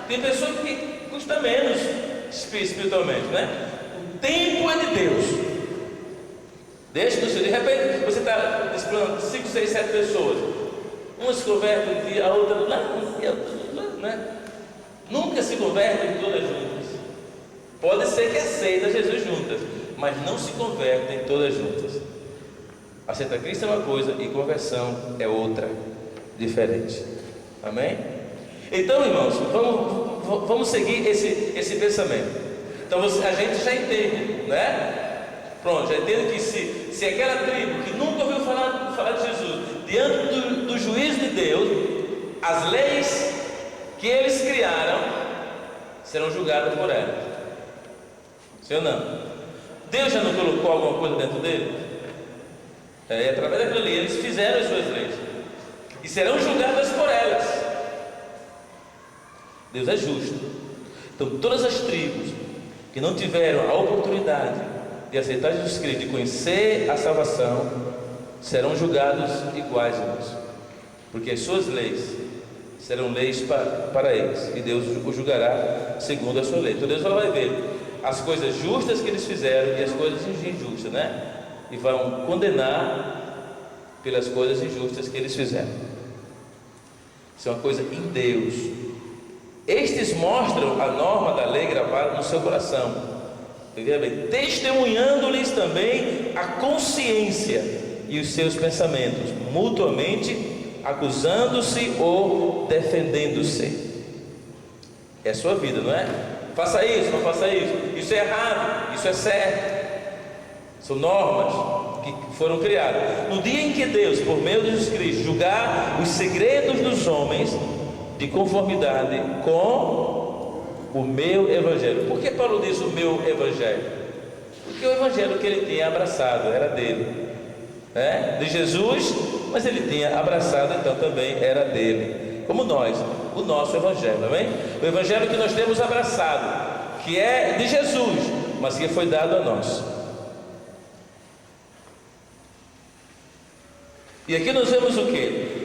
Tem pessoa que custa menos espiritualmente, né? O tempo é de Deus. Deixa do Senhor. De repente você está explorando 5, 6, 7 pessoas. Uma se converte, a outra lá, né? Nunca se convertem todas juntas. Pode ser que aceita Jesus juntas, mas não se convertem todas juntas. Aceita Cristo é uma coisa e conversão é outra, diferente. Amém? Então, irmãos, vamos seguir esse pensamento. Então a gente já entende, né? Pronto, já entende que se aquela tribo que nunca ouviu falar de Jesus, diante do juízo de Deus, as leis que eles criaram serão julgadas por elas. Sim ou não? Deus já não colocou alguma coisa dentro dele? Através daquilo ali, eles fizeram as suas leis e serão julgadas por elas. Deus é justo. Então todas as tribos que não tiveram a oportunidade de aceitar Jesus Cristo, de conhecer a salvação, serão julgados iguais, irmãos, porque as suas leis serão leis para eles, e Deus os julgará segundo a sua lei. Então Deus vai ver as coisas justas que eles fizeram e as coisas injustas, né? E vão condenar pelas coisas injustas que eles fizeram. Isso é uma coisa em Deus. Estes mostram a norma da lei gravada no seu coração, Veja bem, testemunhando-lhes também a consciência e os seus pensamentos, mutuamente acusando-se ou defendendo-se. É a sua vida, não é? Faça isso, não faça isso. Isso é errado, isso é certo. São normas que foram criadas. No dia em que Deus, por meio de Jesus Cristo, julgar os segredos dos homens de conformidade com o meu Evangelho. Por que Paulo diz o meu Evangelho? Porque o Evangelho que ele tinha abraçado era dele, né? De Jesus, mas ele tinha abraçado, então também era dele, como nós, o nosso Evangelho, amém? O Evangelho que nós temos abraçado, que é de Jesus, mas que foi dado a nós. E aqui nós vemos o que?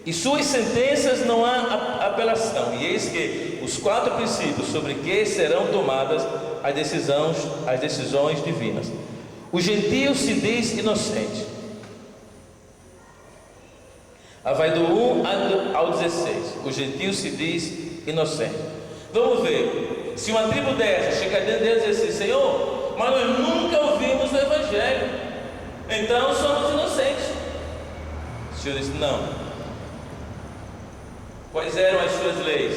E suas sentenças não há apelação. E eis que os 4 princípios sobre que serão tomadas as decisões divinas. O gentio se diz inocente. Vai do 1 ao 16. O gentio se diz inocente. Vamos ver. Se uma tribo dessa chega dentro deles e diz assim: Senhor, mas nós nunca ouvimos o Evangelho, então somos inocentes. O Senhor disse: não. Quais eram as suas leis?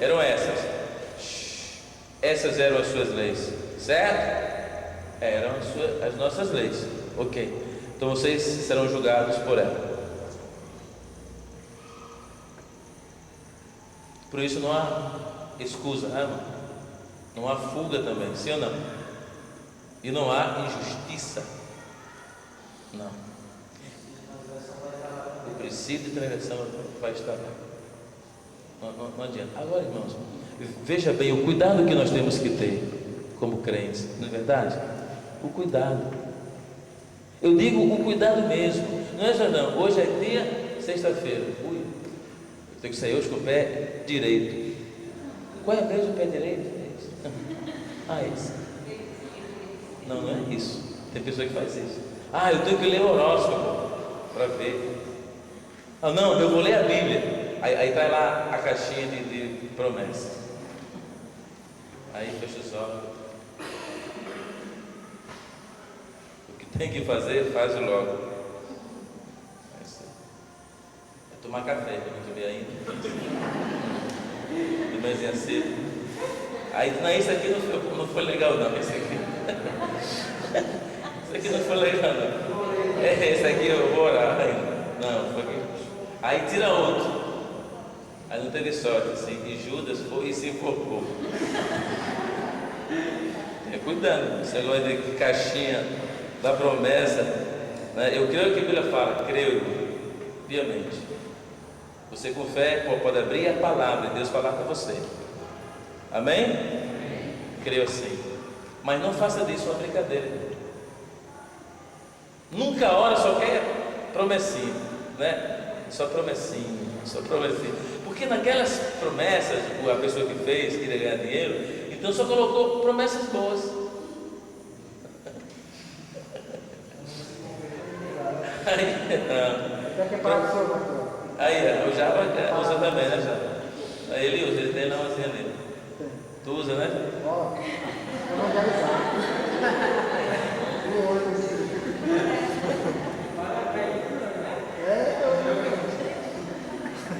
Eram essas. Essas eram as suas leis, certo? Eram as nossas leis. Ok. Então vocês serão julgados por ela. Por isso não há escusa, né, irmão? Não há fuga também, sim ou não? E não há injustiça. Não. O princípio de transgressão vai estar lá. Não adianta. Agora, irmãos, veja bem o cuidado que nós temos que ter como crentes, não é verdade? O cuidado. Eu digo o cuidado mesmo. Não é só não. Hoje é dia, sexta-feira. Ui, eu tenho que sair hoje com o pé direito. Qual é mesmo o pé direito? É isso. Ah, esse. Não, não é isso. Tem pessoa que faz isso. Ah, eu tenho que ler o horóscopo para ver. Ah, não, eu vou ler a Bíblia. Aí está lá a caixinha de promessas. Aí fecha os olhos. O que tem que fazer, faz logo. É tomar café, que eu não tomei ainda. De manhãzinha cedo. Aí, não, isso aqui não foi legal não. Isso aqui não foi legal não. Esse aqui eu vou orar ainda. Não, foi aqui. Aí tira outro. Aí não teve sorte, assim, e Judas foi e se enforcou. Cuidando, esse negócio de caixinha da promessa, né? Eu creio que a Bíblia fala, creio, piamente. Você com fé pode abrir a palavra e Deus falar com você. Amém? Creio assim. Mas não faça disso uma brincadeira. Nunca ora, só quer promessinha, né? Só promessinha, só promessinha. Porque naquelas promessas, a pessoa que fez, queria ganhar dinheiro, então só colocou promessas boas. Aí, o Java usa também, né, Java? Aí ele usa, ele tem na mãozinha dele. Tu usa, né?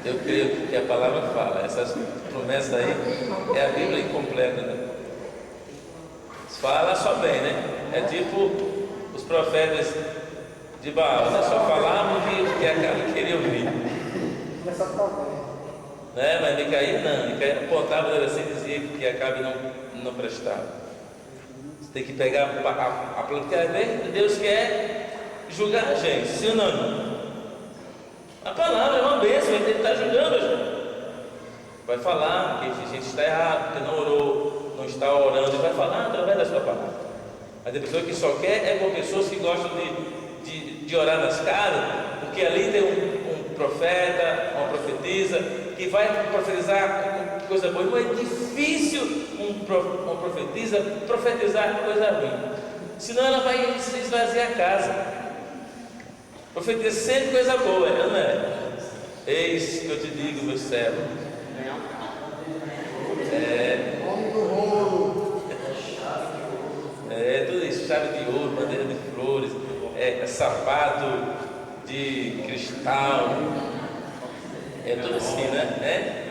Eu creio que a palavra fala, essas promessas aí é a Bíblia incompleta, né? Fala só bem, né? É tipo os profetas de Baal, né? Só falavam o que a cara queria ouvir. Né? Mas Micaías não, Micaías apontava assim e dizia que Acabe não prestava. Você tem que pegar a porque às vezes Deus quer julgar a gente, sim ou não? A palavra é uma bênção, ele está julgando a gente. Vai falar que a gente está errado, que não orou, não está orando, ele vai falar através da sua palavra. Mas a pessoa que só quer é com pessoas que gostam de orar nas casas, porque ali tem um profeta, uma profetisa, que vai profetizar coisa boa. Não é difícil uma profetisa profetizar coisa ruim, senão ela vai se esvaziar a casa. Profetiza sempre coisa boa, não é? Eis que eu te digo, meu servo. sapato de cristal, tudo assim, né?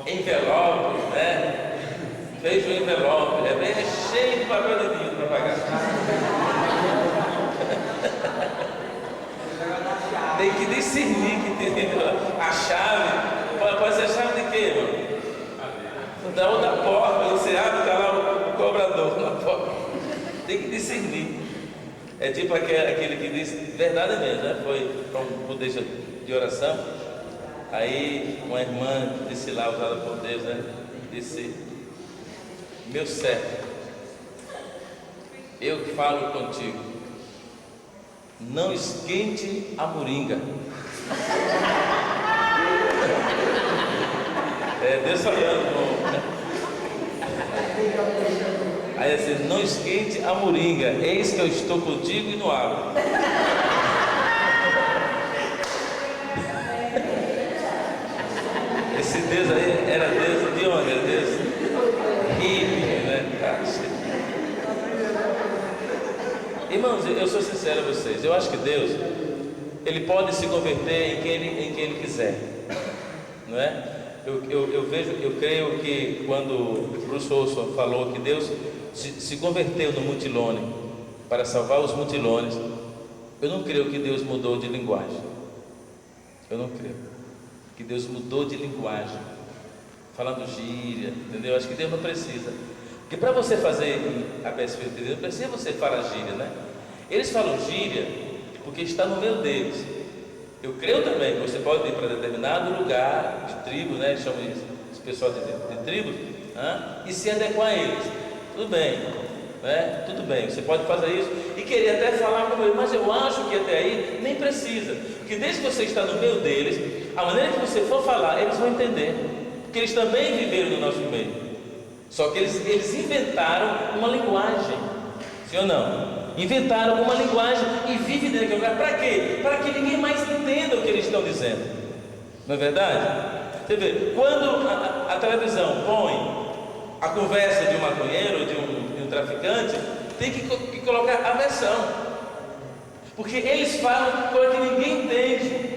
Envelope, né? Fez o envelope, bem cheio de papel de dinheiro para pagar. Tem que discernir que tem a chave. Pode ser a chave de quê, irmão? Da outra porta, você abre, está lá o cobrador na porta. Tem que discernir. É tipo aquele que disse, verdade mesmo, né? Foi para um poder de oração. Aí uma irmã disse lá, usada por Deus, né? Disse: meu servo, eu falo contigo, não esquente a moringa. Deus falando. Aí assim, não esquente a moringa, eis que eu estou contigo e não abro. Esse Deus aí era Deus de onde? Era Deus hippie, né? Irmãos, eu sou sincero a vocês, eu acho que Deus, Ele pode se converter em quem Ele quiser, não é? Eu creio que quando Bruce Olson falou que Deus se converteu no Mutilone para salvar os Mutilones, eu não creio que Deus mudou de linguagem. Eu não creio que Deus mudou de linguagem, falando gíria, entendeu? Eu acho que Deus não precisa, porque para você fazer a PSV de Deus, não precisa você falar gíria, né? Eles falam gíria porque está no meio deles. Eu creio também que você pode ir para determinado lugar de tribo, né? Eles chamam esse pessoal de tribos, e se adequar a eles. Tudo bem, né? Tudo bem, você pode fazer isso e querer até falar como eles, mas eu acho que até aí nem precisa, porque desde que você está no meio deles, a maneira que você for falar, eles vão entender, porque eles também viveram no nosso meio, só que eles inventaram uma linguagem, sim ou não? Inventaram uma linguagem e vivem naquele lugar. Para quê? Para que ninguém mais entenda o que eles estão dizendo. Não é verdade? Você vê, quando a televisão põe a conversa de um maconheiro, de um traficante, tem que colocar a versão, porque eles falam coisa que ninguém entende,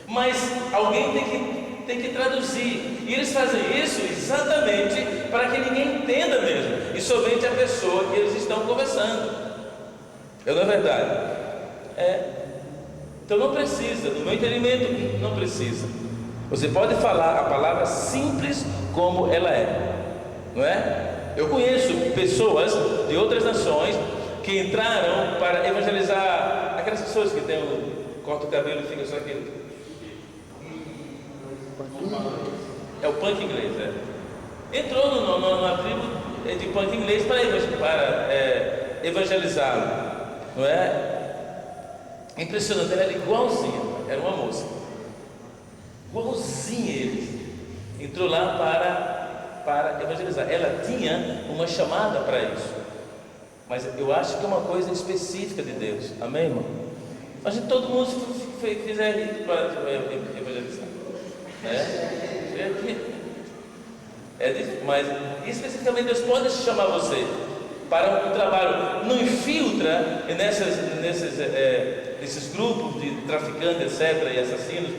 mas alguém tem que traduzir, e eles fazem isso exatamente para que ninguém entenda mesmo, e somente a pessoa que eles estão conversando. Não é verdade? Então não precisa, no meu entendimento, não precisa. Você pode falar a palavra simples como ela é, não é? Eu conheço pessoas de outras nações que entraram para evangelizar aquelas pessoas que corta o cabelo e fica só aquele. É o punk inglês, Entrou numa tribo de punk inglês para evangelizá-lo. Não é? Impressionante, ela era igualzinha, era uma moça, igualzinha eles. Entrou lá para evangelizar. Ela tinha uma chamada para isso, mas eu acho que é uma coisa específica de Deus. Amém, irmão? Acho que todo mundo fizer isso para evangelizar, mas especificamente Deus pode chamar você para um trabalho. Não infiltra nesses grupos de traficantes, etc., e assassinos,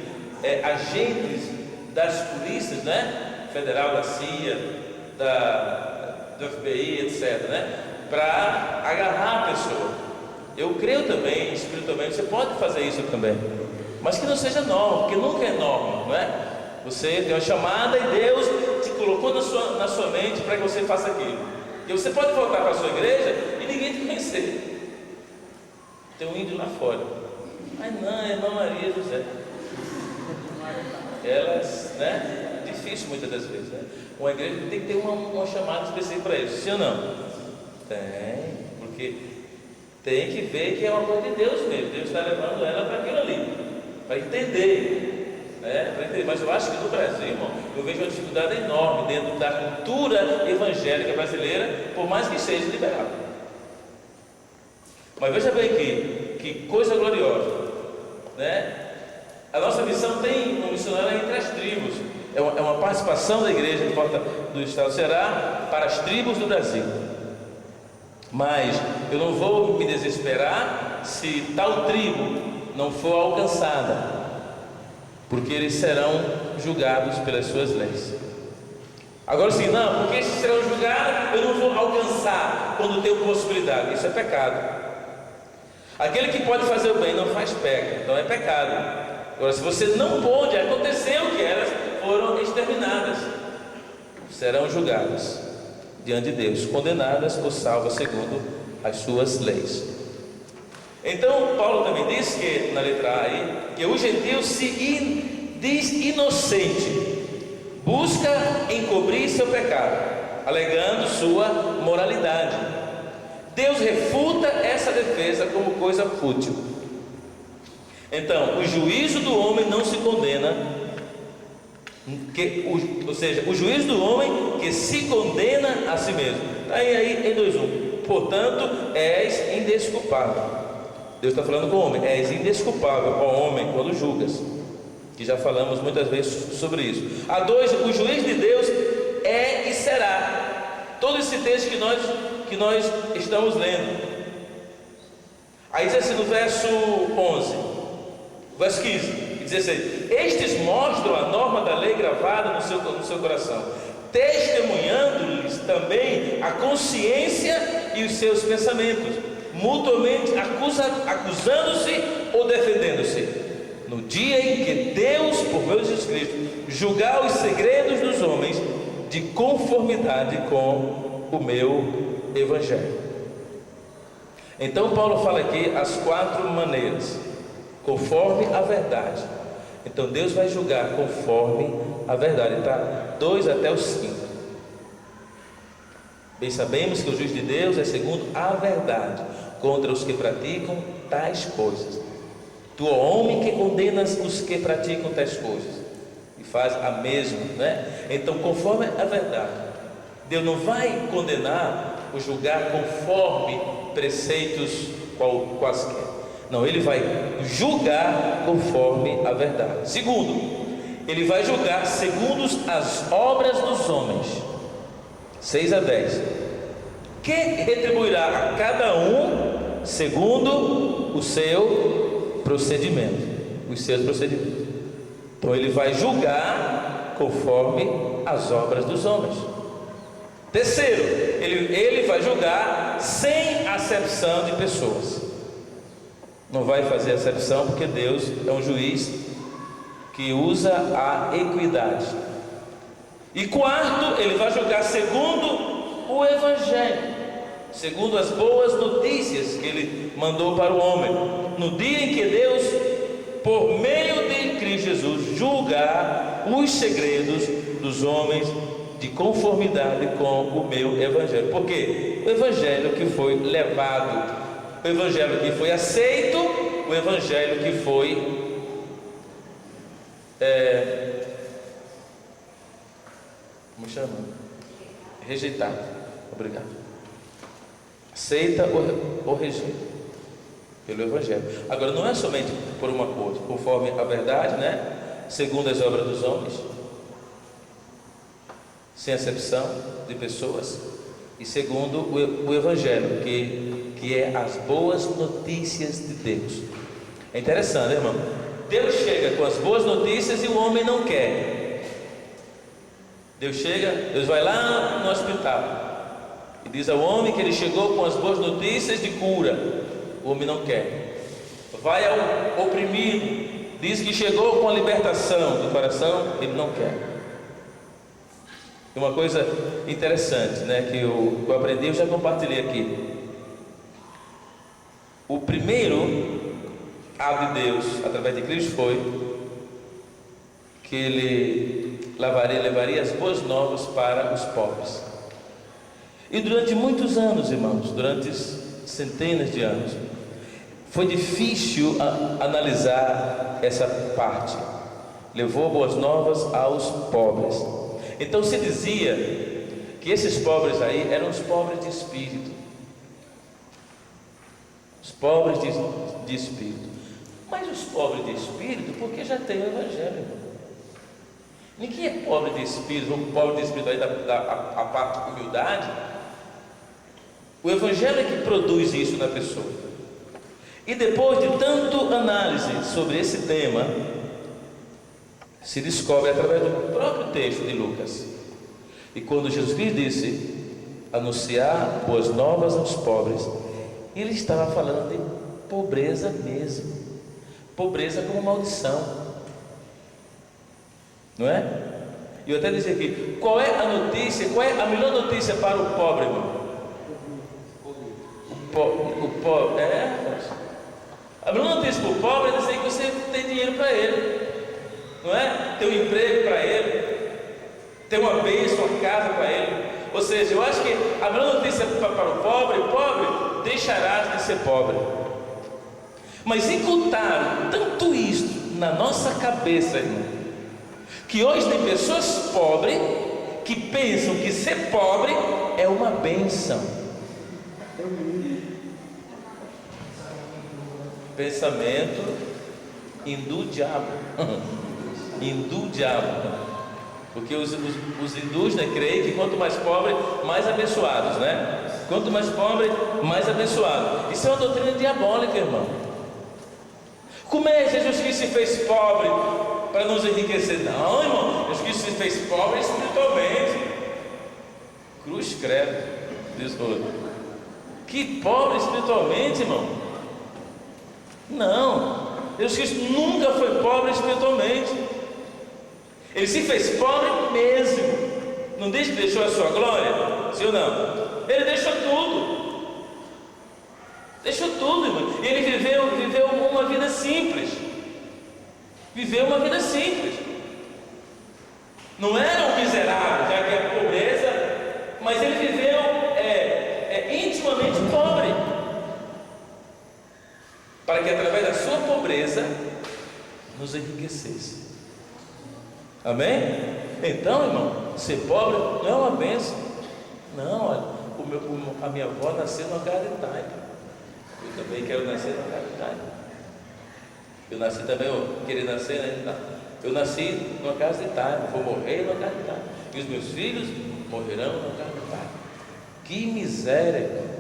agentes das polícias, né? Federal, da CIA, do FBI, etc., né? Para agarrar a pessoa. Eu creio também, espiritualmente, você pode fazer isso também, mas que não seja norma, porque nunca é norma, não é? Você tem uma chamada e Deus te colocou na sua mente para que você faça aquilo. E você pode voltar para a sua igreja e ninguém te conhecer. Tem um índio lá fora. Mas não, é irmã Maria José. Elas, né? Difícil muitas das vezes, né? Uma igreja tem que ter uma chamada específica para isso, sim ou não? Tem, porque tem que ver que é uma coisa de Deus mesmo. Deus está levando ela para aquilo ali, para entender. Mas eu acho que no Brasil, irmão, eu vejo uma dificuldade enorme dentro da cultura evangélica brasileira, por mais que seja liberal. Mas veja bem que coisa gloriosa, né? A nossa missão tem um missionário entre as tribos. É uma participação da igreja do estado do Ceará para as tribos do Brasil. Mas eu não vou me desesperar se tal tribo não for alcançada, porque eles serão julgados pelas suas leis. Agora sim, não, porque esses serão julgados, eu não vou alcançar quando tenho possibilidade. Isso é pecado. Aquele que pode fazer o bem não faz peca, então é pecado. Agora, se você não pôde, aconteceu que elas foram exterminadas, serão julgadas diante de Deus, condenadas ou salvas segundo as suas leis. Então Paulo também diz que, na letra A aí, que o gentio diz inocente, busca encobrir seu pecado, alegando sua moralidade. Deus refuta essa defesa como coisa fútil. Então, o juízo do homem não se condena, ou seja, o juízo do homem que se condena a si mesmo. Aí em 2:1, portanto, és indesculpável. Deus está falando com o homem, és indesculpável, ó homem, quando julgas, que já falamos muitas vezes sobre isso. A 2, o juízo de Deus é e será. Todo esse texto que nós estamos lendo. Aí diz assim no verso 11, verso 15 e 16: estes mostram a norma da lei gravada no seu coração, testemunhando-lhes também a consciência e os seus pensamentos, mutuamente acusando-se ou defendendo-se, no dia em que Deus, por meio de Jesus Cristo, julgar os segredos dos homens de conformidade com o meu Evangelho. Então Paulo fala aqui as 4 maneiras, conforme a verdade. Então Deus vai julgar conforme a verdade, tá? 2 até o 5. Bem sabemos que o juízo de Deus é segundo a verdade, contra os que praticam tais coisas. Tu, ó homem, que condenas os que praticam tais coisas, e faz a mesma, né? Então, conforme a verdade, Deus não vai condenar ou julgar conforme preceitos quaisquer. Não, Ele vai julgar conforme a verdade. Segundo, Ele vai julgar segundo as obras dos homens. 6 a 10. Que retribuirá a cada um segundo o seu procedimento, os seus procedimentos. Então Ele vai julgar conforme as obras dos homens. Terceiro, ele vai julgar sem acepção de pessoas. Não vai fazer acepção, porque Deus é um juiz que usa a equidade. E quarto, Ele vai julgar segundo o Evangelho, segundo as boas notícias que Ele mandou para o homem, no dia em que Deus, por meio de Cristo Jesus, julgar os segredos dos homens de conformidade com o meu Evangelho. Porque o Evangelho que foi levado, o Evangelho que foi aceito, o Evangelho que foi como chama? Rejeitado. Obrigado. Aceita ou rejeita pelo Evangelho. Agora, não é somente por uma coisa, conforme a verdade, né? Segundo as obras dos homens, sem acepção de pessoas, e segundo o Evangelho, que é as boas notícias de Deus. É interessante, irmão. Deus chega com as boas notícias e o homem não quer. Deus vai lá no hospital e diz ao homem que ele chegou com as boas notícias de cura. O homem não quer. Vai ao oprimido, diz que chegou com a libertação do coração, ele não quer. Uma coisa interessante, né, que eu aprendi, eu já compartilhei aqui. O primeiro ato de Deus através de Cristo foi que Ele levaria as boas novas para os pobres. E durante muitos anos, irmãos, durante centenas de anos, foi difícil analisar essa parte. Levou boas novas aos pobres. Então se dizia que esses pobres aí eram os pobres de espírito. Os pobres de espírito. Mas os pobres de espírito, porque já tem o Evangelho, irmão. Ninguém é pobre de espírito. Um pobre de espírito aí da parte de humildade, O Evangelho é que produz isso na pessoa. E depois de tanto análise sobre esse tema, se descobre através do próprio texto de Lucas. E quando Jesus Cristo disse anunciar boas novas aos pobres, ele estava falando de pobreza mesmo, pobreza como maldição, não é? E eu até disse aqui, qual é a notícia, qual é a melhor notícia para o pobre, irmão? O pobre, a melhor notícia para o pobre é dizer que você tem dinheiro para ele, não é? Tem um emprego para ele, tem uma bênção, uma casa para ele. Ou seja, eu acho que a melhor notícia para o pobre deixarás de ser pobre. Mas incultaram tanto isso na nossa cabeça, irmão, que hoje tem pessoas pobres que pensam que ser pobre é uma bênção. Pensamento hindu-diabo. Hindu-diabo. Porque os hindus, né, creem que quanto mais pobre, mais abençoados, né? Quanto mais pobre, mais abençoado. Isso é uma doutrina diabólica, irmão. Como é que Jesus Cristo se fez pobre para nos enriquecer? Não, irmão, Jesus Cristo se fez pobre espiritualmente. Cruz credo, Deus todo. Que pobre espiritualmente, irmão? Não, Jesus Cristo nunca foi pobre espiritualmente. Ele se fez pobre mesmo. Não diz que deixou a sua glória? Sim ou não? Ele deixou tudo. Deixou tudo, irmão. E ele viveu uma vida simples. Viveu uma vida simples. Não era um miserável, já que é pobreza, mas ele viveu intimamente pobre. Para que através da sua pobreza nos enriquecesse. Amém? Então, irmão, ser pobre não é uma bênção. Não, olha, a minha avó nasceu numa casa de taipa. Eu também quero nascer numa casa de taipa. Eu nasci também, eu queria nascer, né? Eu nasci numa casa de taipa, vou morrer numa casa de taipa. E os meus filhos morrerão numa casa de taipa. Que miséria!